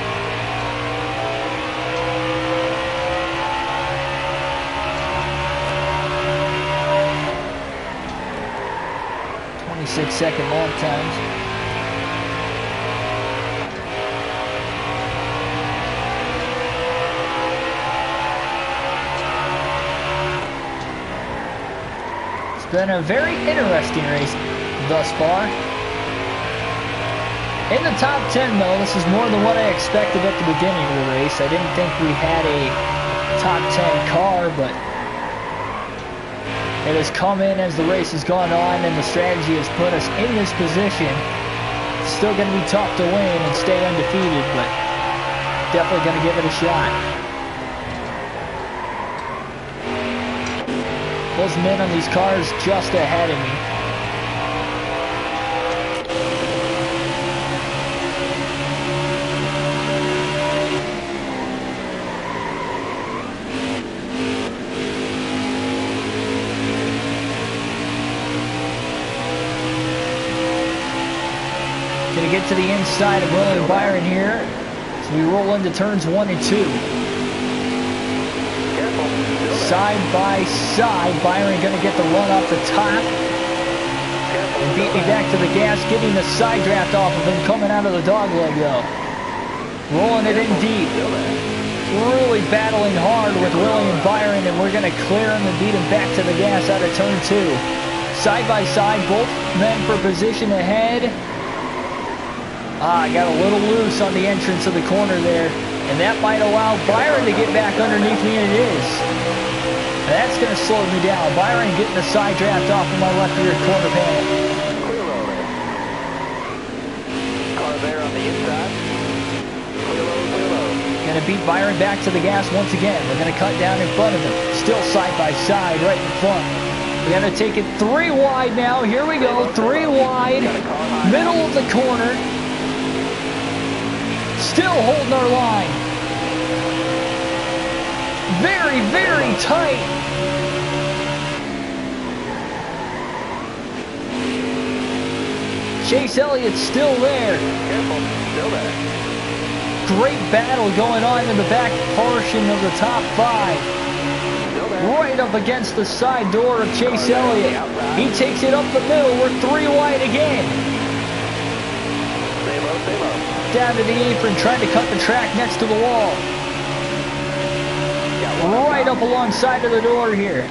Six-second lap times. It's been a very interesting race thus far. In the top 10 though, this is more than what I expected at the beginning of the race. I didn't think we had a top 10 car, but it has come in as the race has gone on, and the strategy has put us in this position. It's still going to be tough to win and stay undefeated, but definitely going to give it a shot. Those men on these cars just ahead of me. Gonna get to the inside of William Byron here as we roll into turns 1 and 2. Side by side, Byron gonna get the run off the top and beat me back to the gas, getting the side draft off of him coming out of the dogleg though. Rolling it in deep. Really battling hard with William Byron, and we're gonna clear him and beat him back to the gas out of turn 2. Side by side, both men for position ahead. I got a little loose on the entrance of the corner there, and that might allow Byron to get back underneath me, and it is. That's going to slow me down. Byron getting the side draft off of my left rear corner panel. Car there on the inside. Clear low. Going to beat Byron back to the gas once again. We're going to cut down in front of him. Still side by side right in front. We're going to take it 3 wide now. Here we go. 3 wide. Middle of the corner. Still holding our line. Very, very tight. Chase Elliott's still there. Careful, still there. Great battle going on in the back portion of the top 5. Right up against the side door of Chase Elliott. He takes it up the middle. We're 3 wide again. Stay low, stay low. Down to the apron, trying to cut the track next to the wall. Right up alongside of the door here.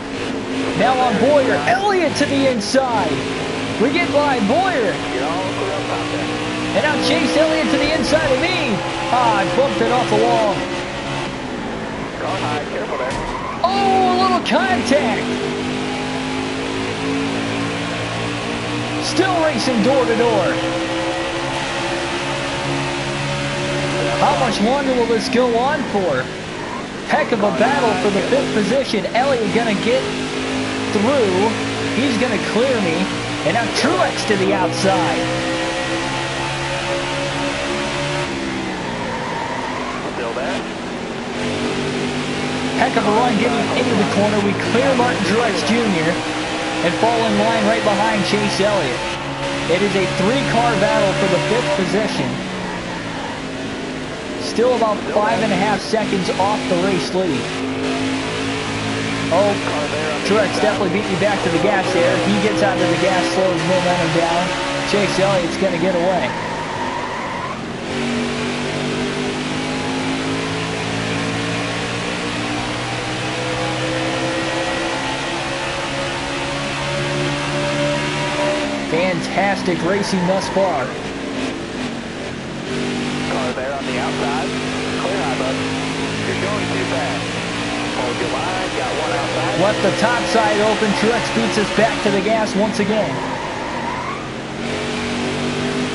Now on Boyer. Elliott to the inside. We get by Boyer. And now Chase Elliott to the inside of me. I bumped it off the wall. Car high, careful there. Oh, a little contact. Still racing door to door. How much longer will this go on for? Heck of a battle for the 5th position. Elliott gonna get through. He's gonna clear me. And now Truex to the outside. Still there. Heck of a run getting into the corner. We clear Martin Truex Jr. and fall in line right behind Chase Elliott. It is a 3-car battle for the 5th position. Still about 5.5 seconds off the race lead. Oh, Truex definitely beat me back to the gas there. He gets out of the gas, slows momentum down. Chase Elliott's going to get away. Fantastic racing thus far. Car there on the outside. Clear high, bud. You're going too fast. Hold your line. Got one outside. Left the top side open. Truex beats us back to the gas once again.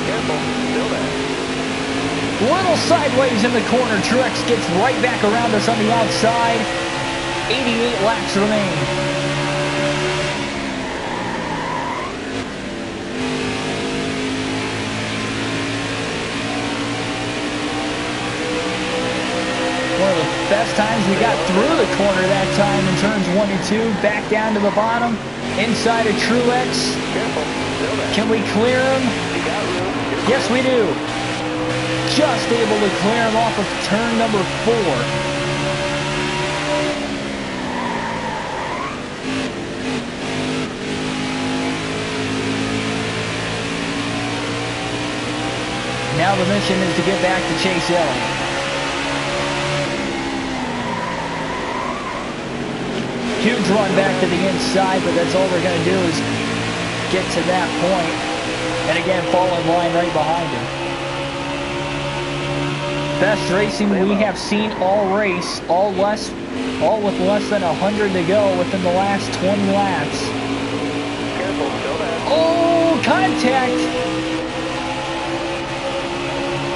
Careful. Still there. Little sideways in the corner. Truex gets right back around us on the outside. 88 laps remain. One of the best times we got through the corner that time in turns 1 and 2. Back down to the bottom. Inside of Truex. Can we clear him? Yes, we do. Just able to clear him off of turn number 4. Now the mission is to get back to Chase Elliott. Huge run back to the inside, but that's all we're going to do is get to that point. And again, fall in line right behind him. Best racing we have seen all race, all with less than 100 to go within the last 20 laps. Careful, still there. Oh, contact!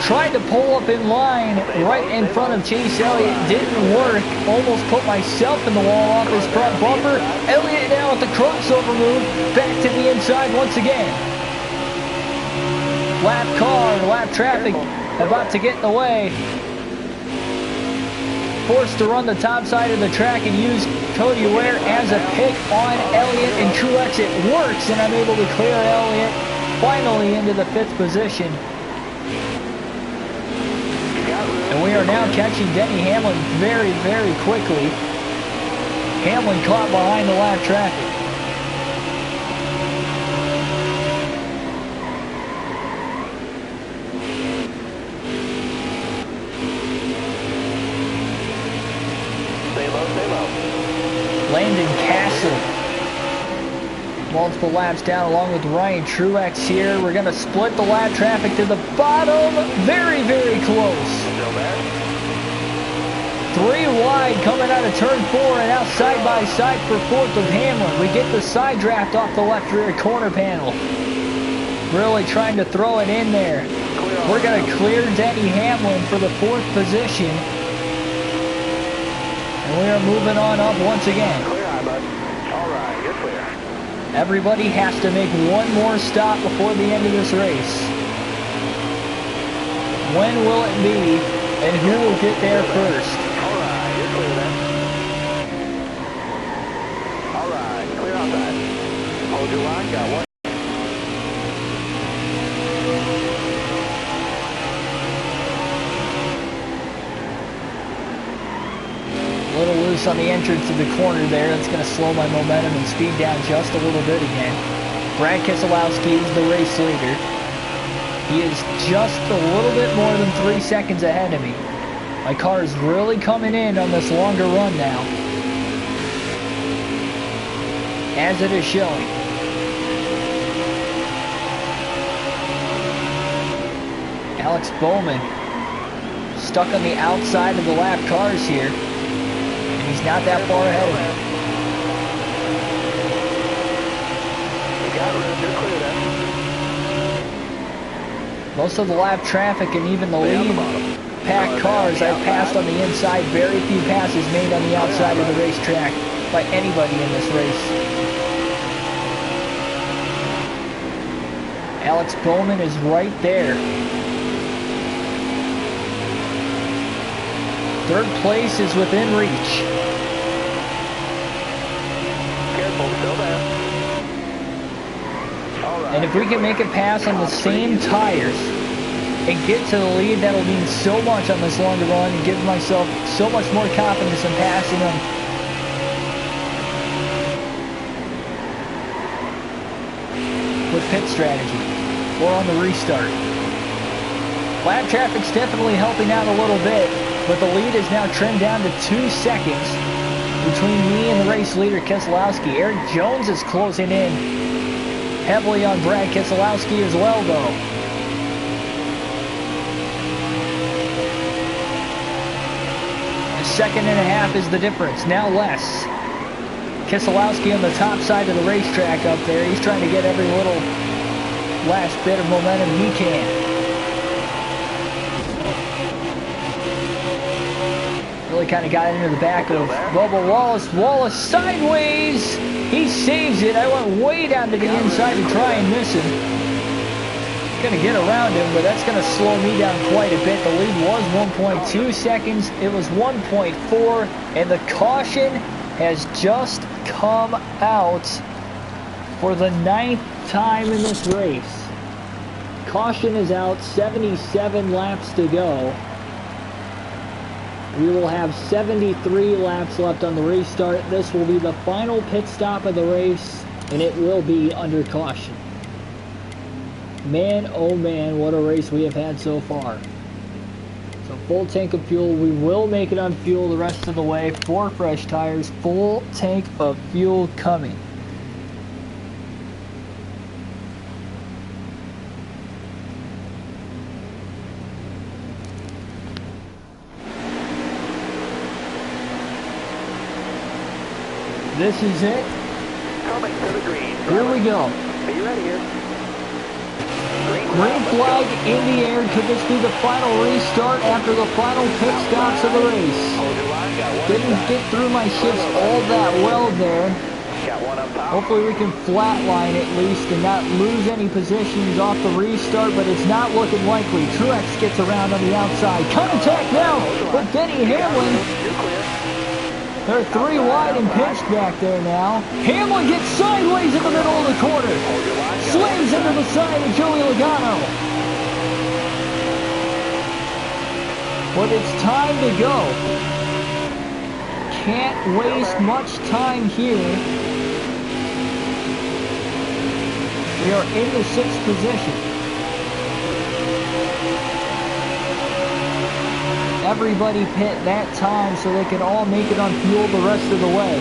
Tried to pull up in line right in front of Chase Elliott. Didn't work. Almost put myself in the wall off his front bumper. Elliott now with the crossover move. Back to the inside once again. Lap car, lap traffic about to get in the way. Forced to run the top side of the track and use Cody Ware as a pick on Elliott and Truex. It works, and I'm able to clear Elliott finally into the 5th position. And we are now catching Denny Hamlin very, very quickly. Hamlin caught behind the lap traffic. Stay low. Landon Castle. Multiple laps down along with Ryan Truex here. We're going to split the lap traffic to the bottom. Very, very close. Still there. 3 wide coming out of turn 4 and out side by side for 4th with Hamlin. We get the side draft off the left rear corner panel. Really trying to throw it in there. We're going to clear Denny Hamlin for the 4th position. And we are moving on up once again. Clear eye, bud. All right, you're clear. Everybody has to make one more stop before the end of this race. When will it be, and who will get there first? All right, you're clear then. All right, clear outside. Hold your line, got one. A little loose on the entrance to the corner there. That's going to slow my momentum and speed down just a little bit again. Brad Keselowski is the race leader. He is just a little bit more than 3 seconds ahead of me. My car is really coming in on this longer run now, as it is showing. Alex Bowman stuck on the outside of the lap cars here. He's not that far ahead of me. Most of the lap traffic and even the lead packed cars I've passed on the inside. Very few passes made on the outside of the racetrack by anybody in this race. Alex Bowman is right there. 3rd place is within reach. And if we can make it pass on the same tires and get to the lead, that'll mean so much on this longer run and give myself so much more confidence in passing them. With pit strategy or on the restart. Lap traffic's definitely helping out a little bit, but the lead is now trimmed down to 2 seconds between me and the race leader, Keselowski. Eric Jones is closing in heavily on Brad Keselowski as well, though. A second and a half is the difference, now less. Keselowski on the top side of the racetrack up there. He's trying to get every little last bit of momentum he can. Really kind of got into the back of Bubba Wallace. Wallace sideways. He saves it. I went way down to the inside to try and miss him. Going to get around him, but that's going to slow me down quite a bit. The lead was 1.2 seconds. It was 1.4, and the caution has just come out for the 9th time in this race. Caution is out, 77 laps to go. We will have 73 laps left on the restart. This will be the final pit stop of the race, and it will be under caution. Man, oh man, what a race we have had so far. So full tank of fuel. We will make it on fuel the rest of the way. 4 fresh tires, full tank of fuel coming. This is it. Coming to the green. Here we go. Are you ready here? Green flag in the air. Could this be the final restart after the final pit stops of the race? Didn't get through my shifts all that well there. Hopefully we can flatline at least and not lose any positions off the restart, but it's not looking likely. Truex gets around on the outside. Contact now with Denny Hamlin. They're 3 wide and pinched back there now. Hamlin gets sideways in the middle of the corner. Slams into the side of Joey Logano. But it's time to go. Can't waste much time here. We are in the 6th position. Everybody pit that time so they can all make it on fuel the rest of the way.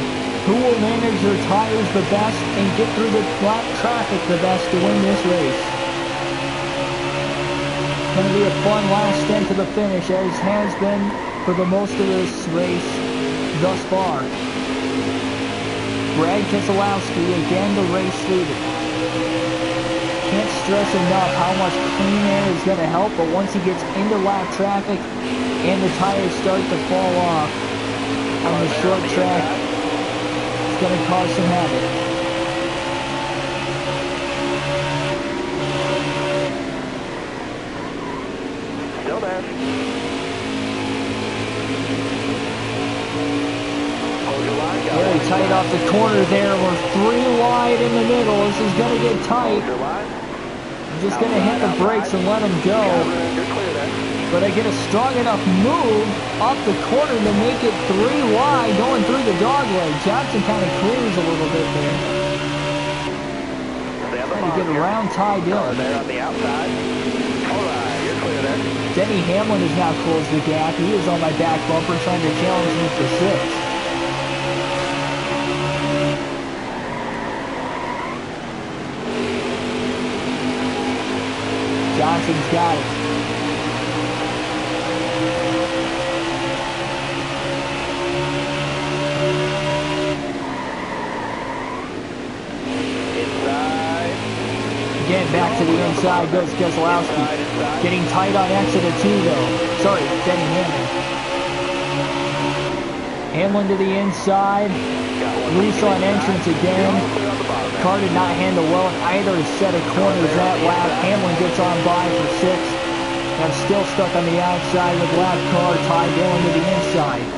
Who will manage their tires the best and get through the flat traffic the best to win this race? It's going to be a fun last stint to the finish, as has been for the most of this race thus far. Brad Keselowski again the race leader. Can't stress enough how much clean air is going to help, but once he gets into lap traffic and the tires start to fall off on the short track, it's going to cause some havoc. Still there. Very tight off the corner there. We're 3 wide in the middle. This is going to get tight. I'm just going to hit the brakes and let him go. But I get a strong enough move off the corner to make it 3 wide going through the dog leg. Johnson kind of clears a little bit there. Trying to get around Ty Dillon. There on the outside. All right, you're clear there. Denny Hamlin has now closed the gap. He is on my back bumper trying to challenge me for 6th. Johnson's got it. Again, back to the inside goes Keselowski. Getting tight on exit of 2 though. Sorry, Denny Hamlin. Hamlin to the inside. Loose on entrance again. Car did not handle well in either set of corners that lap. Hamlin gets on by for 6th. I'm still stuck on the outside with lap car. Ty Dillon to the inside.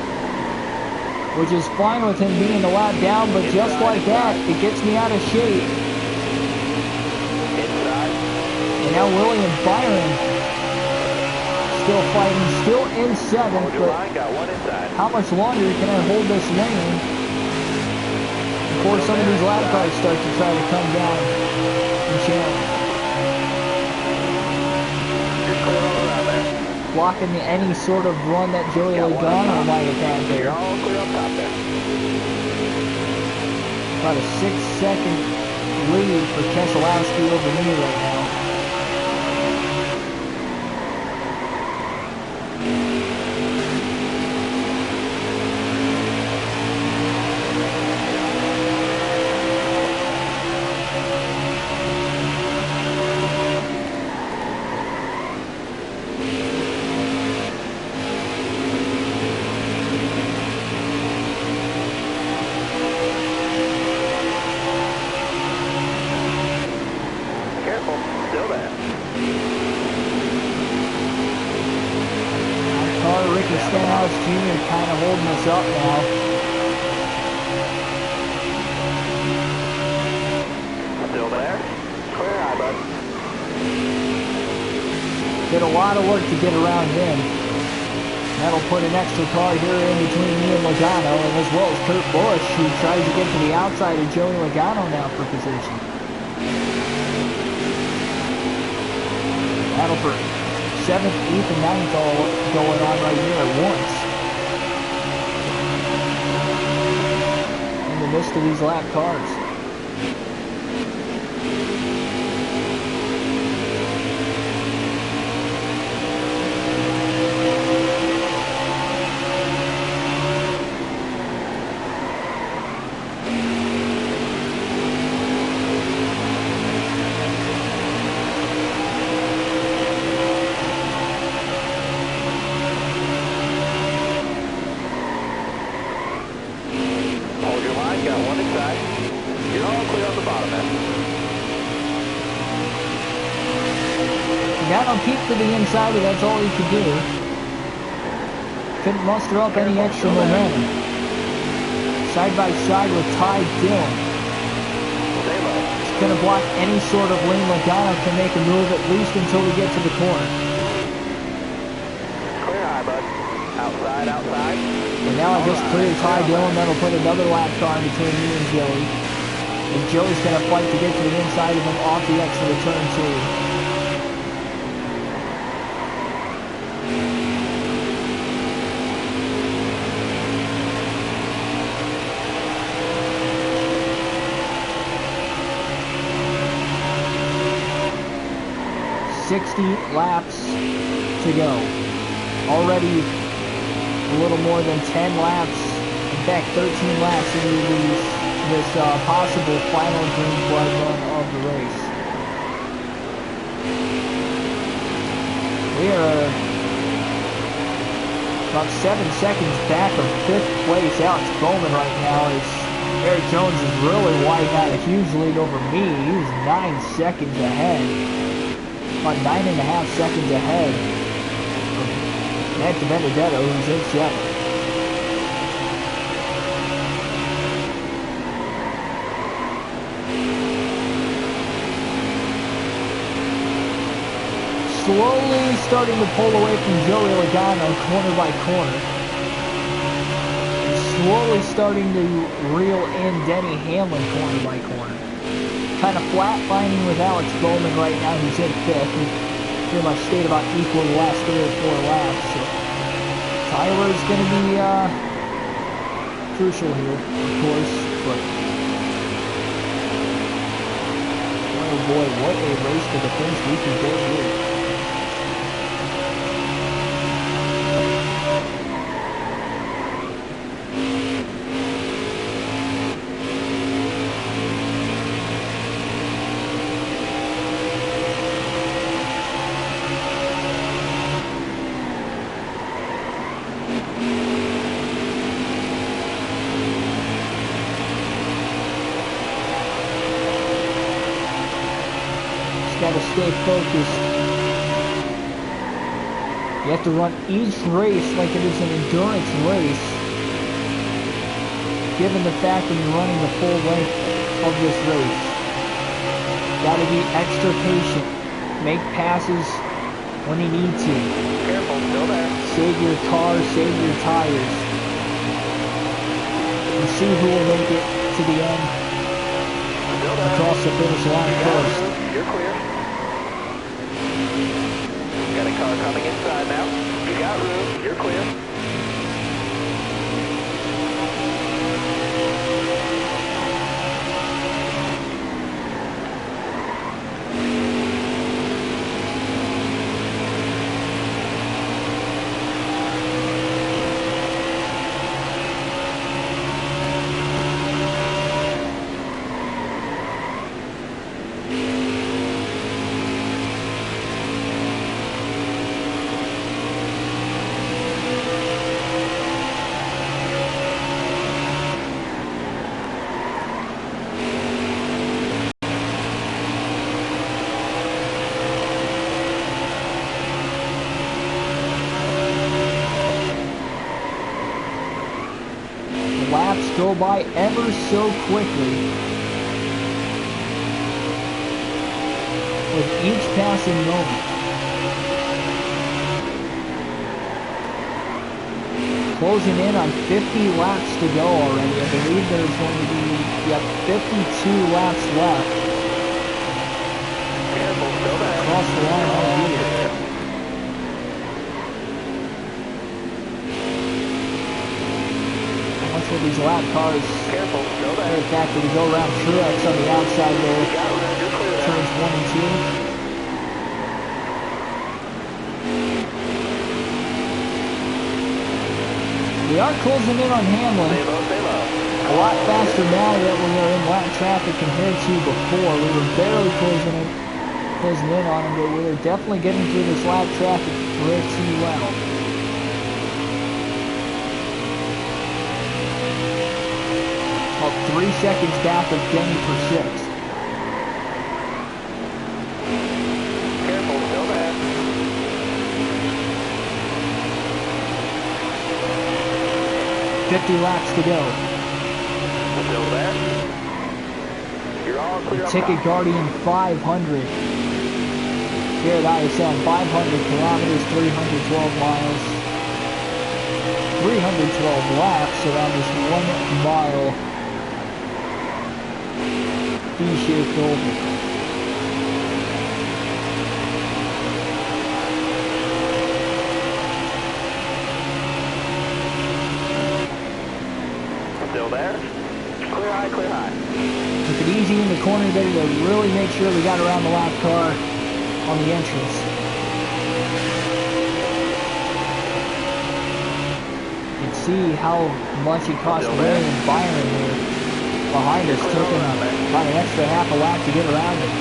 Which is fine with him being the lap down, but just like that, it gets me out of shape. And now William Byron still fighting, still in 7th, but how much longer can I hold this lane before some of these lap cars start to try to come down and challenge? Blocking any sort of run that Joey Logano might have had there. About a 6-second lead for Keselowski over me right now. Jr. kind of holding us up now. Still there? Clear high, bud. Did a lot of work to get around him. That'll put an extra car here in between me and Logano, and as well as Kurt Busch, who tries to get to the outside of Joey Logano now for position. Battle for 7th, 8th, and 9th all going on right here at once. In the midst of these lap cars. To the inside, and that's all he could do. Couldn't muster up any extra momentum. Side by side with Ty Dillon. It's going to block any sort of lane. Logano can make a move at least until we get to the corner. Clear high, bud. Outside, outside. And now I just cleared Ty Dillon. That'll put another lap car in between me and Joey. And Joey's going to fight to get to the inside of him off the exit of turn 2. 60 laps to go. Already a little more than 10 laps, in fact 13 laps into this possible final green flag run of the race. We are about 7 seconds back of 5th place. Alex Bowman right now is Eric Jones is really widening out a huge lead over me. He's 9 seconds ahead. About 9.5 seconds ahead of Matt DiBenedetto, who's in 7th. Slowly starting to pull away from Joey Logano corner by corner. Slowly starting to reel in Denny Hamlin corner by corner. Kind of flatlining with Alex Bowman right now, who's in 5th. He pretty much stayed about equal the last 3 or 4 laps. So Tyler's going to be crucial here, of course. But oh boy, what a race to the finish we can get here. Got to stay focused. You have to run each race like it is an endurance race, given the fact that you're running the full length of this race. Got to be extra patient. Make passes when you need to. Careful, still there. Save your car, save your tires. And see who will make it to the end. Across the finish line first. You're clear. Got a car coming inside now. You got room. You're clear. go by ever so quickly with each passing moment. Closing in on 50 laps to go already. I believe there's going to be, 52 laps left. Across the line all year. Once with these lap cars, very fact that we go around Truex on the outside there. Turns 1 and 2. We are closing in on Hamlin. A lot faster now that we are in lap traffic compared to before. We were barely closing in on him, but we are definitely getting through this lap traffic pretty well. About 3 seconds back of Denny for 6th. 50 laps to go. Still there. You're all clear. Ticketgaurdian 500. Here at ISM, 500 kilometers, 312 miles. 312 laps around this 1 mile V-shaped oval. Still there? Clear high, clear high. Took it easy in the corner there to really make sure we got around the lap car on the entrance. You can see how much it cost Ray and Byron here behind us, taking about an extra half a lap to get around it.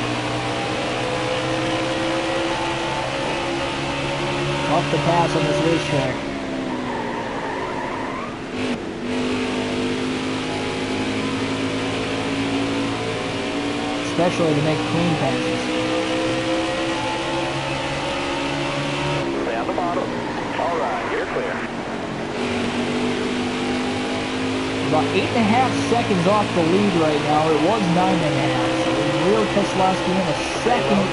Tough to pass on this racetrack. Especially to make clean passes. Stay on the bottom. All right, you're clear. About 8.5 seconds off the lead right now. It was 9.5. So Real Keselowski in a second.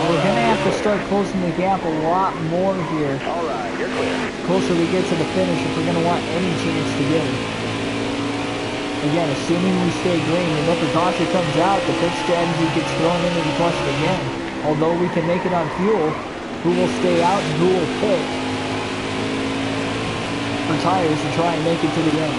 We're going to have to start closing the gap a lot more here. All right, you're clear. Closer we get to the finish if we're going to want any chance to get it. Again, assuming we stay green, and if the caution comes out, the pit strategy gets thrown into the question again. Although we can make it on fuel, who will stay out and who will pit for tires to try and make it to the end.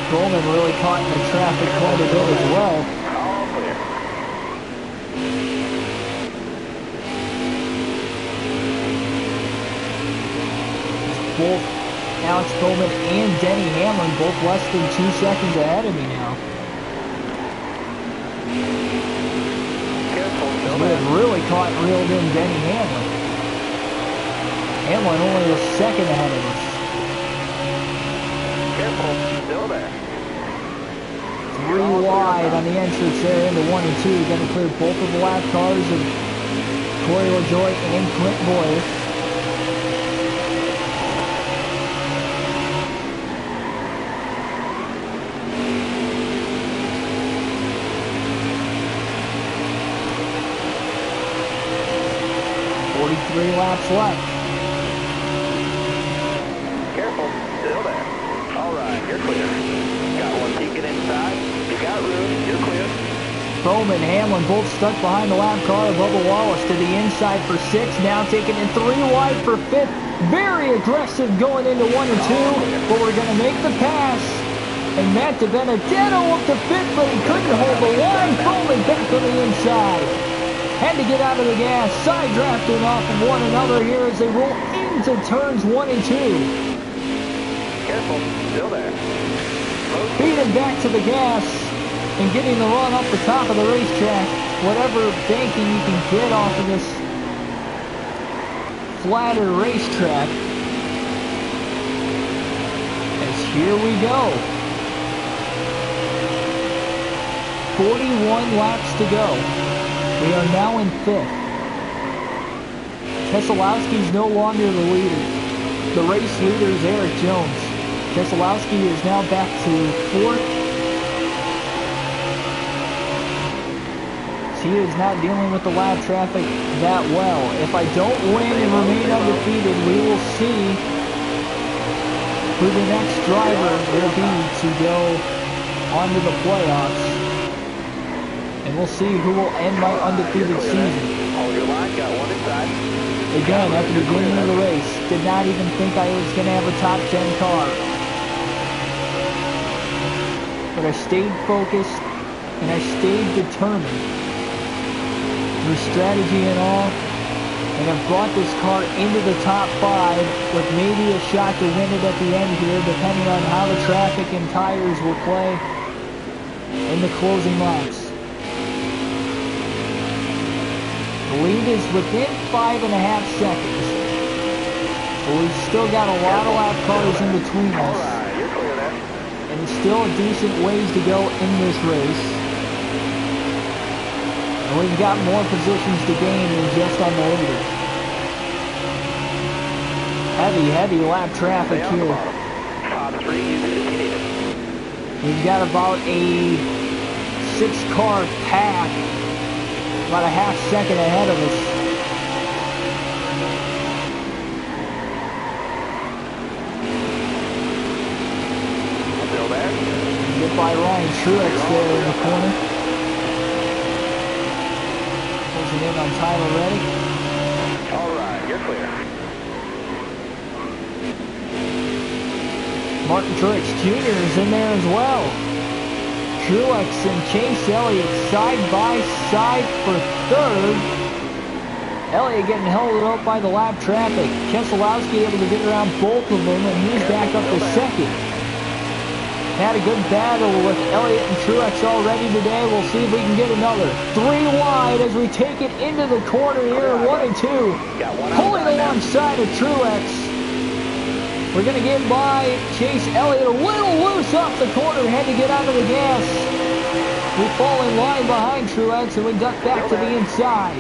Coleman really caught in the traffic quite a bit as well. All clear. Both Alex Coleman and Denny Hamlin both less than 2 seconds ahead of me now. We have really caught and reeled in Denny Hamlin. Hamlin only a second ahead of us. Still there. 3 wide on the entrance there into 1 and 2. Going to clear both of the lap cars of Corey LaJoie and Clint Boyer. Three laps left. Careful, still there. All right, you're clear. Got one peeking inside. You got room, you're clear. Bowman, Hamlin both stuck behind the lap car. Bubba Wallace to the inside for 6. Now taking it 3 wide for 5th. Very aggressive going into 1 and 2. But we're going to make the pass. And Matt DiBenedetto up to 5th, but he couldn't hold the line. Bowman back on the inside. Had to get out of the gas, side drafting off of one another here as they roll into turns 1 and 2. Careful, still there. speeding back to the gas and getting the run up the top of the racetrack. Whatever banking you can get off of this flatter racetrack. As here we go. 41 laps to go. We are now in 5th. Keselowski is no longer the leader. The race leader is Eric Jones. Keselowski is now back to 4th. He is not dealing with the lap traffic that well. If I don't win and remain undefeated, we will see who the next driver will be to go onto the playoffs. And we'll see who will end my undefeated season. Again, at the beginning of the race, did not even think I was going to have a top 10 car. But I stayed focused and I stayed determined. With strategy and all, and I've brought this car into the top 5 with maybe a shot to win it at the end here, depending on how the traffic and tires will play in the closing laps. The lead is within 5.5 seconds, but we've still got a lot of lap cars in between us, and it's still a decent ways to go in this race. And we've got more positions to gain than just on the leader. Heavy lap traffic here. We've got about a 6-car pack, about a half second ahead of us. Still there? Get by Ryan Truex there in the corner. Closing in on Tyler Reddick. All right, you're clear. Martin Truex Jr. is in there as well. Truex and Chase Elliott side by side for 3rd. Elliott getting held up by the lap traffic. Keselowski able to get around both of them, and he's back up to 2nd. Had a good battle with Elliott and Truex already today. We'll see if we can get another. 3 wide as we take it into the corner here, 1 and 2. Pulling alongside of Truex. We're going to get by Chase Elliott a little loose off the corner. Had to get out of the gas. We fall in line behind Truex and we duck back to the inside.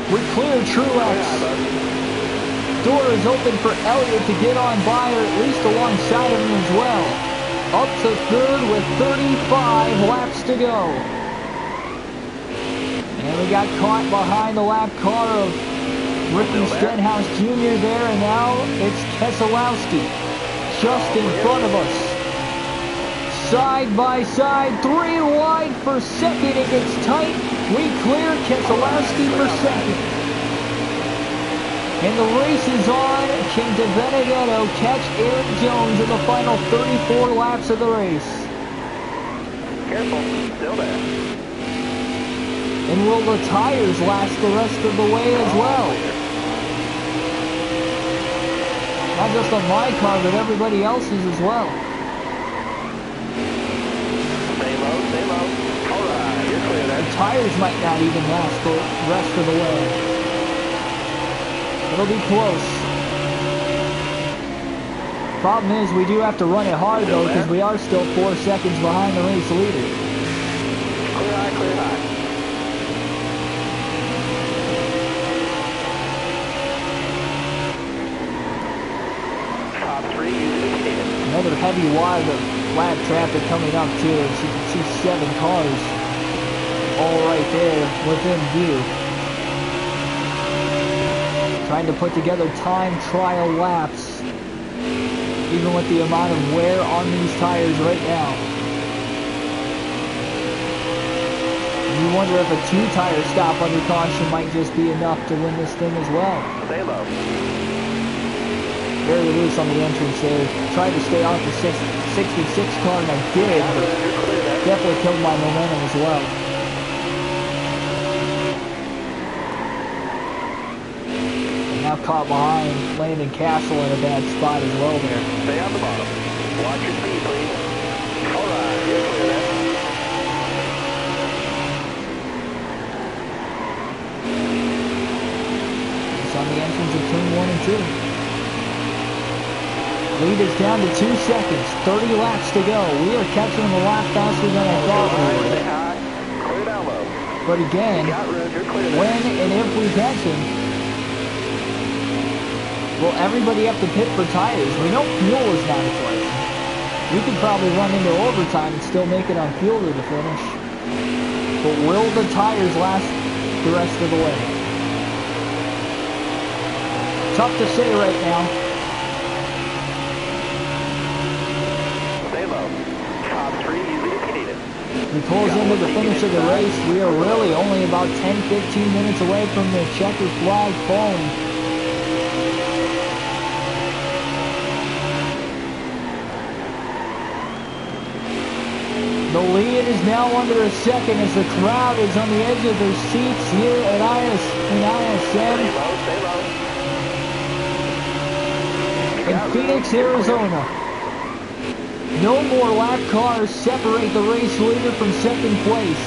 We clear Truex. Door is open for Elliott to get on by, or at least alongside of him as well. Up to 3rd with 35 laps to go. And we got caught behind the lap car of Ricky Stenhouse Jr. there, and now it's Keselowski just in front of us. Side by side, 3 wide for 2nd. It gets tight. We clear Keselowski for 2nd. And the race is on. Can DiBenedetto catch Eric Jones in the final 34 laps of the race? Careful, still there. And will the tires last the rest of the way as well? Not just on my car, but everybody else's as well. Stay low, stay low. All right, you're clear there. The tires might not even last the rest of the way. It'll be close. Problem is, we do have to run it hard though, because we are still 4 seconds behind the race leader. Clear high, clear high. Top 3, Another heavy wide of lap traffic coming up too. As you can see, 7 cars all right there within view. Trying to put together time trial laps, even with the amount of wear on these tires right now. And you wonder if a 2-tire stop under caution might just be enough to win this thing as well. Stay low. Very loose on the entrance there. Tried to stay off the 66 car, and I did, but definitely killed my momentum as well. Now caught behind Landon Castle in a bad spot as well there. Stay on the bottom. Watch your speed, please. lead is down to 2 seconds. 30 laps to go. We are catching them a lot faster than I thought we would. Clear down low. But again, when and if we catch them, will everybody have to pit for tires? We know fuel is not a question. We could probably run into overtime and still make it on fuel to the finish. But will the tires last the rest of the way? Tough to say right now. Stay low. Top 3, use it if you need it. We close into the finish of the race. We are really only about 10-15 minutes away from the checkered flag falling. The lead is now under a second as the crowd is on the edge of their seats here at ISM in Phoenix, Arizona. No more lap cars separate the race leader from second place.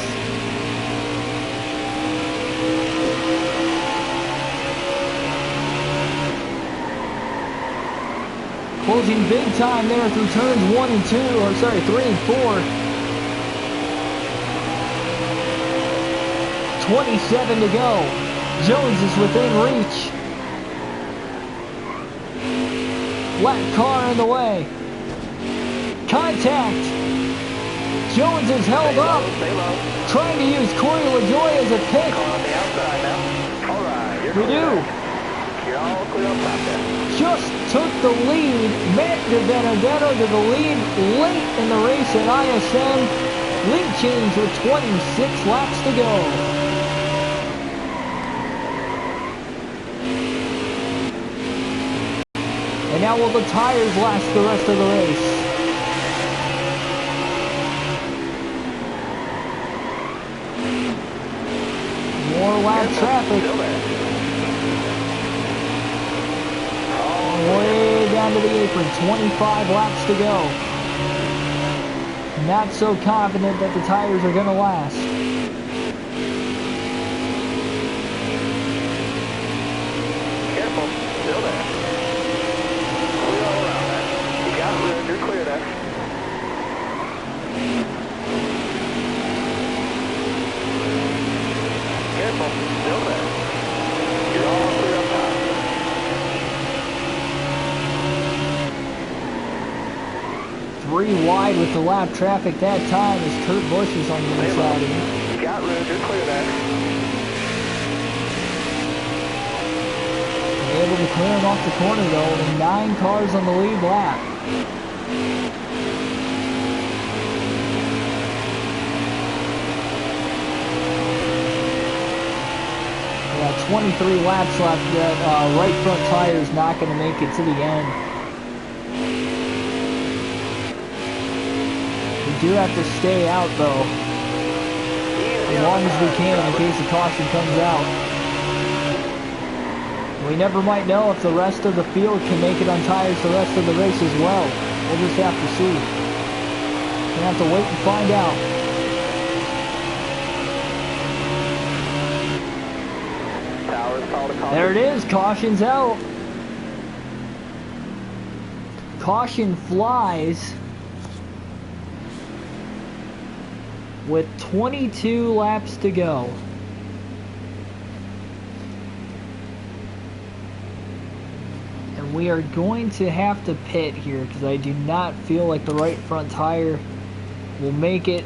Closing big time there through turns 1 and 2, or sorry, 3 and 4. 27 to go. Jones is within reach. Lap car in the way. Contact. Jones is held up. Trying to use Corey LaJoy as a pick. We do. Just took the lead. Matt DiBenedetto to the lead late in the race at ISM. Lead change with 26 laps to go. And now will the tires last the rest of the race? More lap traffic. Way down to the apron. 25 laps to go. Not so confident that the tires are going to last. Careful. Still there. Clear all around that. You got room. You're clear there. Careful. Still there. You're all clear up top. 3 wide with the lap traffic that time as Kurt Busch is on the inside. You got room. You're clear there. Able to clear him off the corner though, with 9 cars on the lead lap. Yeah, 23 laps left. That right front tire is not going to make it to the end. We do have to stay out though, as long as we can in case the caution comes out. We never might know if the rest of the field can make it on tires the rest of the race as well. We'll just have to see. We'll have to wait and find out. There it is, caution's out. Caution flies with 22 laps to go. We are going to have to pit here because I do not feel like the right front tire will make it,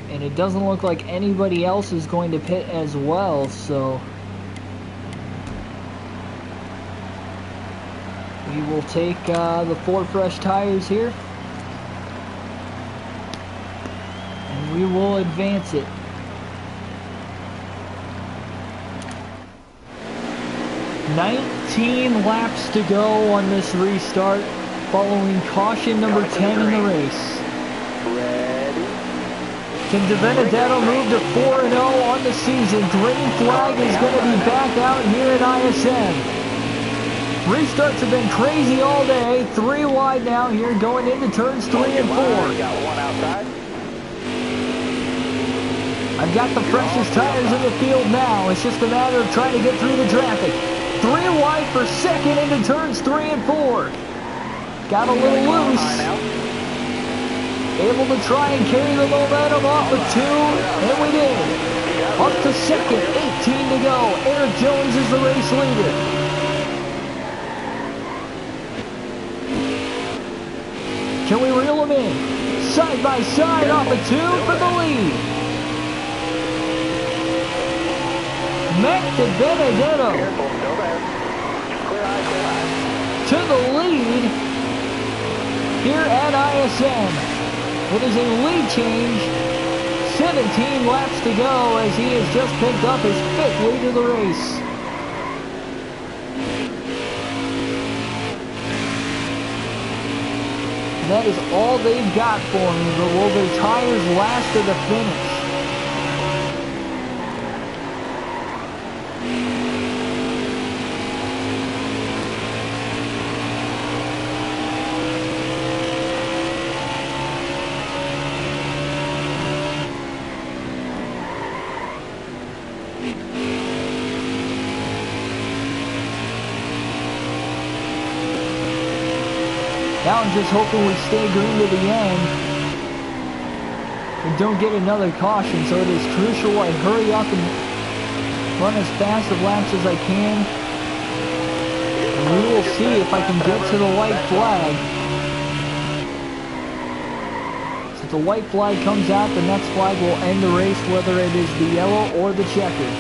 and it doesn't look like anybody else is going to pit as well, so we will take the 4 fresh tires here and we will advance it. $19 laps to go on this restart, following caution number 10 in the race. Can DiBenedetto move to 4-0 on the season? Green flag is going to be back out here at ISM. Restarts have been crazy all day. 3 wide now here, going into turns 3 and 4. I've got the freshest tires in the field now. It's just a matter of trying to get through the traffic. 3 wide for second into turns 3 and 4. got a little loose. Able to try and carry the momentum off of 2, and we did. Up to second, 18 to go. Eric Jones is the race leader. Can we reel him in? Side by side off of 2 for the lead. Mac de Benedetto to the lead here at ISM. It is a lead change. 17 laps to go as he has just picked up his 5th lead of the race. And that is all they've got for me, but will their tires last to the finish? Now I'm just hoping we stay green to the end and don't get another caution, so it is crucial I hurry up and run as fast of laps as I can. And we will see if I can get to the white flag. So if the white flag comes out, the next flag will end the race, whether it is the yellow or the checkered.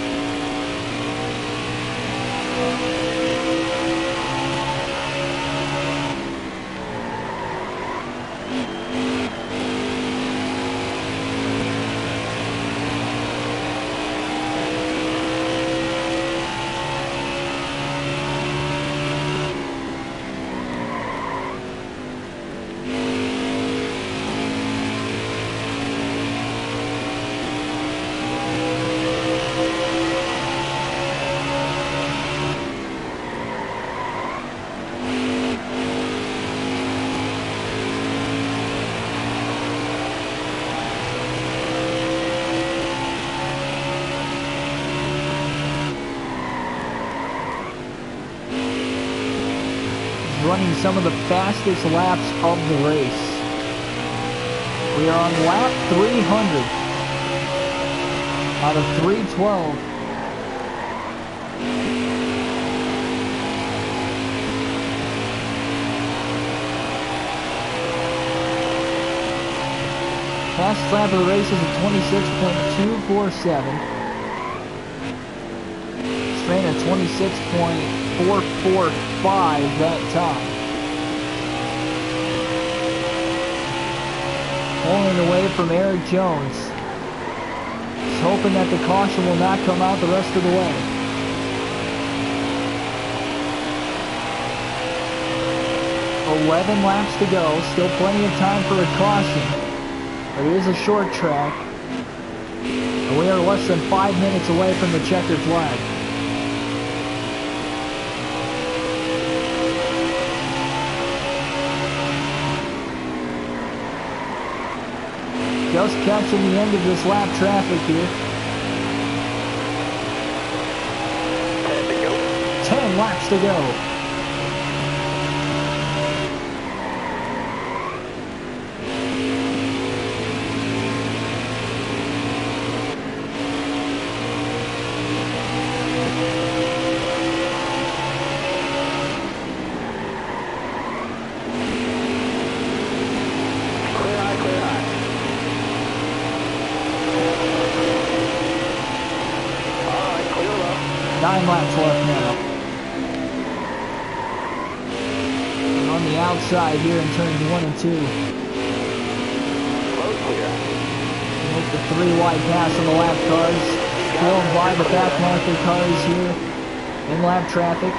Running some of the fastest laps of the race. We are on lap 300 out of 312. Fastest lap of the race is a 26.247. Ran a 26.445 that time. Pulling away from Eric Jones. Just hoping that the caution will not come out the rest of the way. $11 laps to go. Still plenty of time for a caution. But it is a short track. And we are less than 5 minutes away from the checkered flag. Just catching the end of this lap traffic here. 10 laps to go. Outside here in turns 1 and 2. Make the 3 wide pass on the lap cars. Going by the back marker cars here in lap traffic.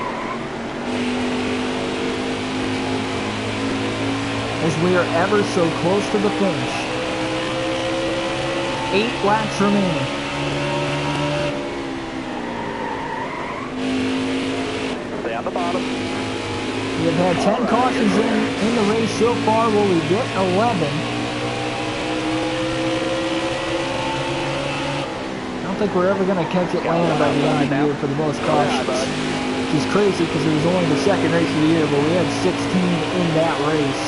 As we are ever so close to the finish. 8 laps remaining. Stay on the bottom. We've had 10 cautions in the race so far. Will we get 11? I don't think we're ever going to catch Atlanta by the end of the year for the most cautions. is crazy because it was only the second race of the year, but we had 16 in that race.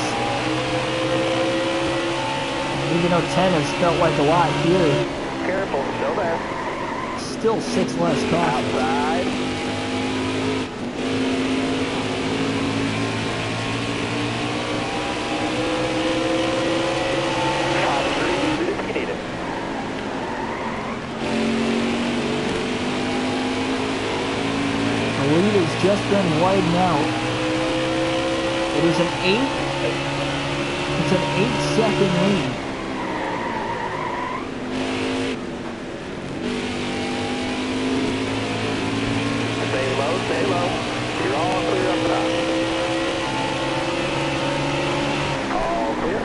Even though 10 has felt like a lot here. Careful, still there. Still 6 less caution. Outside. Top 3 indicated. The lead has just been widened out. It is an 8-second lead. Stay low. You're all clear up top. All clear.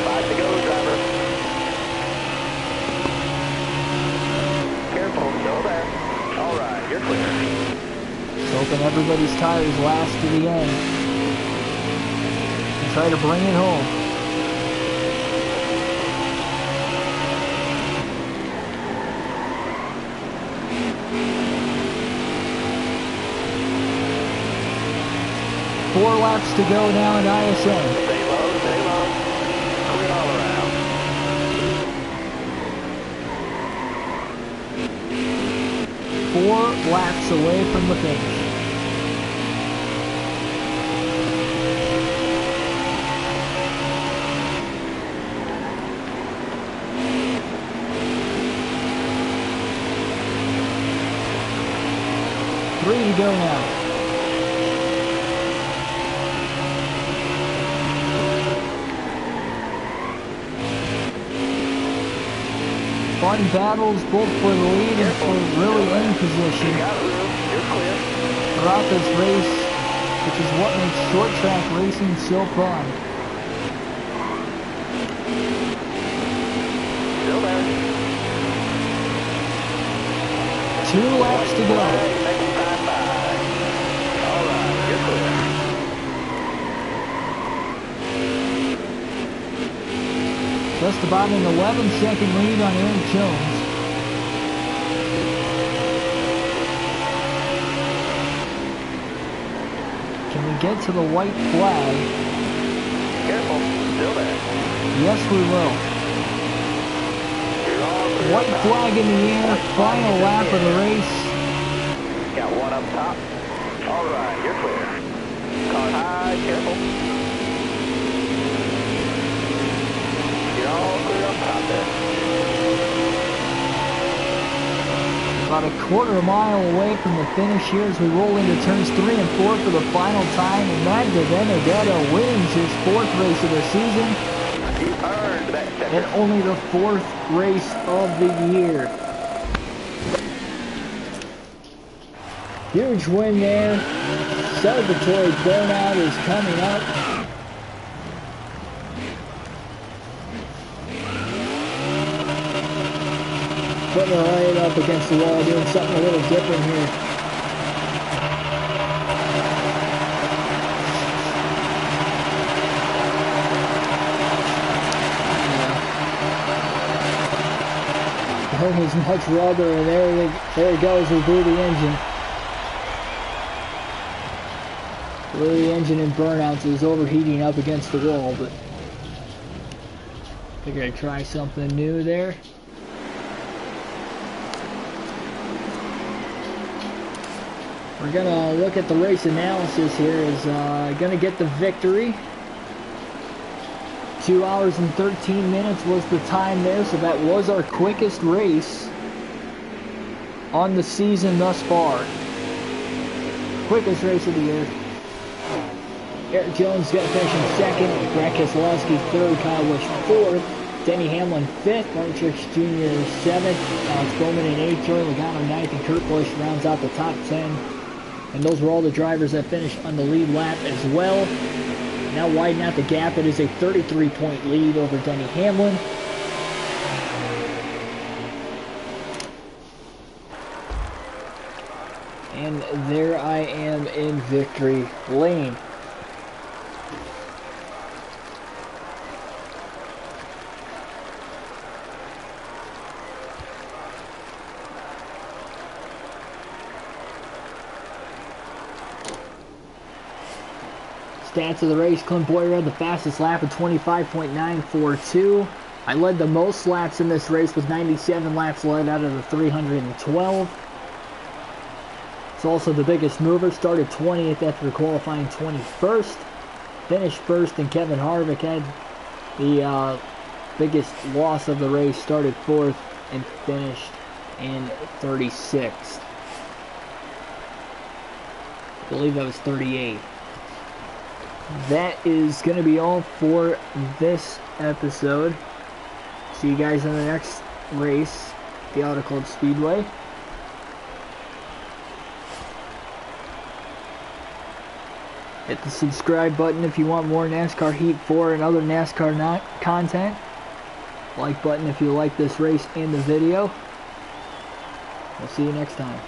Five to go, driver. Careful, still there. All right, you're clear. Just hoping everybody's tires last to the end. And try to bring it home. Four laps to go now in ISM. Stay low, stay low. Clear all around. Four laps away from the finish. Three to go now. Fun battles both for the lead and for really any position throughout this race, which is what makes short track racing so fun. Still there. 2 laps to go. Next time by. All right, you're clear. Just about an 11-second lead on Eric Jones. Can we get to the white flag? Careful, still there. Yes, we will. You're all clear. White flag in the air, final lap of the race. Got one up top. All right, you're clear. Car high, careful. You're all clear up top there. About a quarter mile away from the finish here as we roll into turns 3 and 4 for the final time. And Matt DeVenedetto wins his 4th race of the season. He earned that checker. And only the 4th race of the year. Huge win there. Celebratory burnout is coming up. Putting it right up against the wall, doing something a little different here. Don't as much rubber, and there it goes. We blew the engine. Blew the engine in burnouts. It was overheating up against the wall, but figured I'd try something new there. We're gonna look at the race analysis here. Is gonna get the victory. 2 hours and 13 minutes was the time there, so that was our quickest race on the season thus far. Quickest race of the year. Eric Jones got to finish in 2nd, Brad Keselowski 3rd, Kyle Busch 4th, Denny Hamlin 5th, Martin Truex Jr. 7th, Alex Bowman in 8th, Joey Logano 9th, and Kurt Busch rounds out the top 10. And those were all the drivers that finished on the lead lap as well. Now widen out the gap. It is a 33-point lead over Denny Hamlin. And there I am in victory lane. stats of the race. Clint Boyer had the fastest lap at 25.942. I led the most laps in this race with 97 laps led out of the 312. It's also the biggest mover. Started 20th after qualifying 21st. Finished first, and Kevin Harvick had the biggest loss of the race. Started 4th and finished in 36th. I believe that was 38. That is going to be all for this episode. See you guys in the next race, the Auto Club Speedway. Hit the subscribe button if you want more NASCAR Heat 4 and other NASCAR content. Like button if you like this race and the video. We'll see you next time.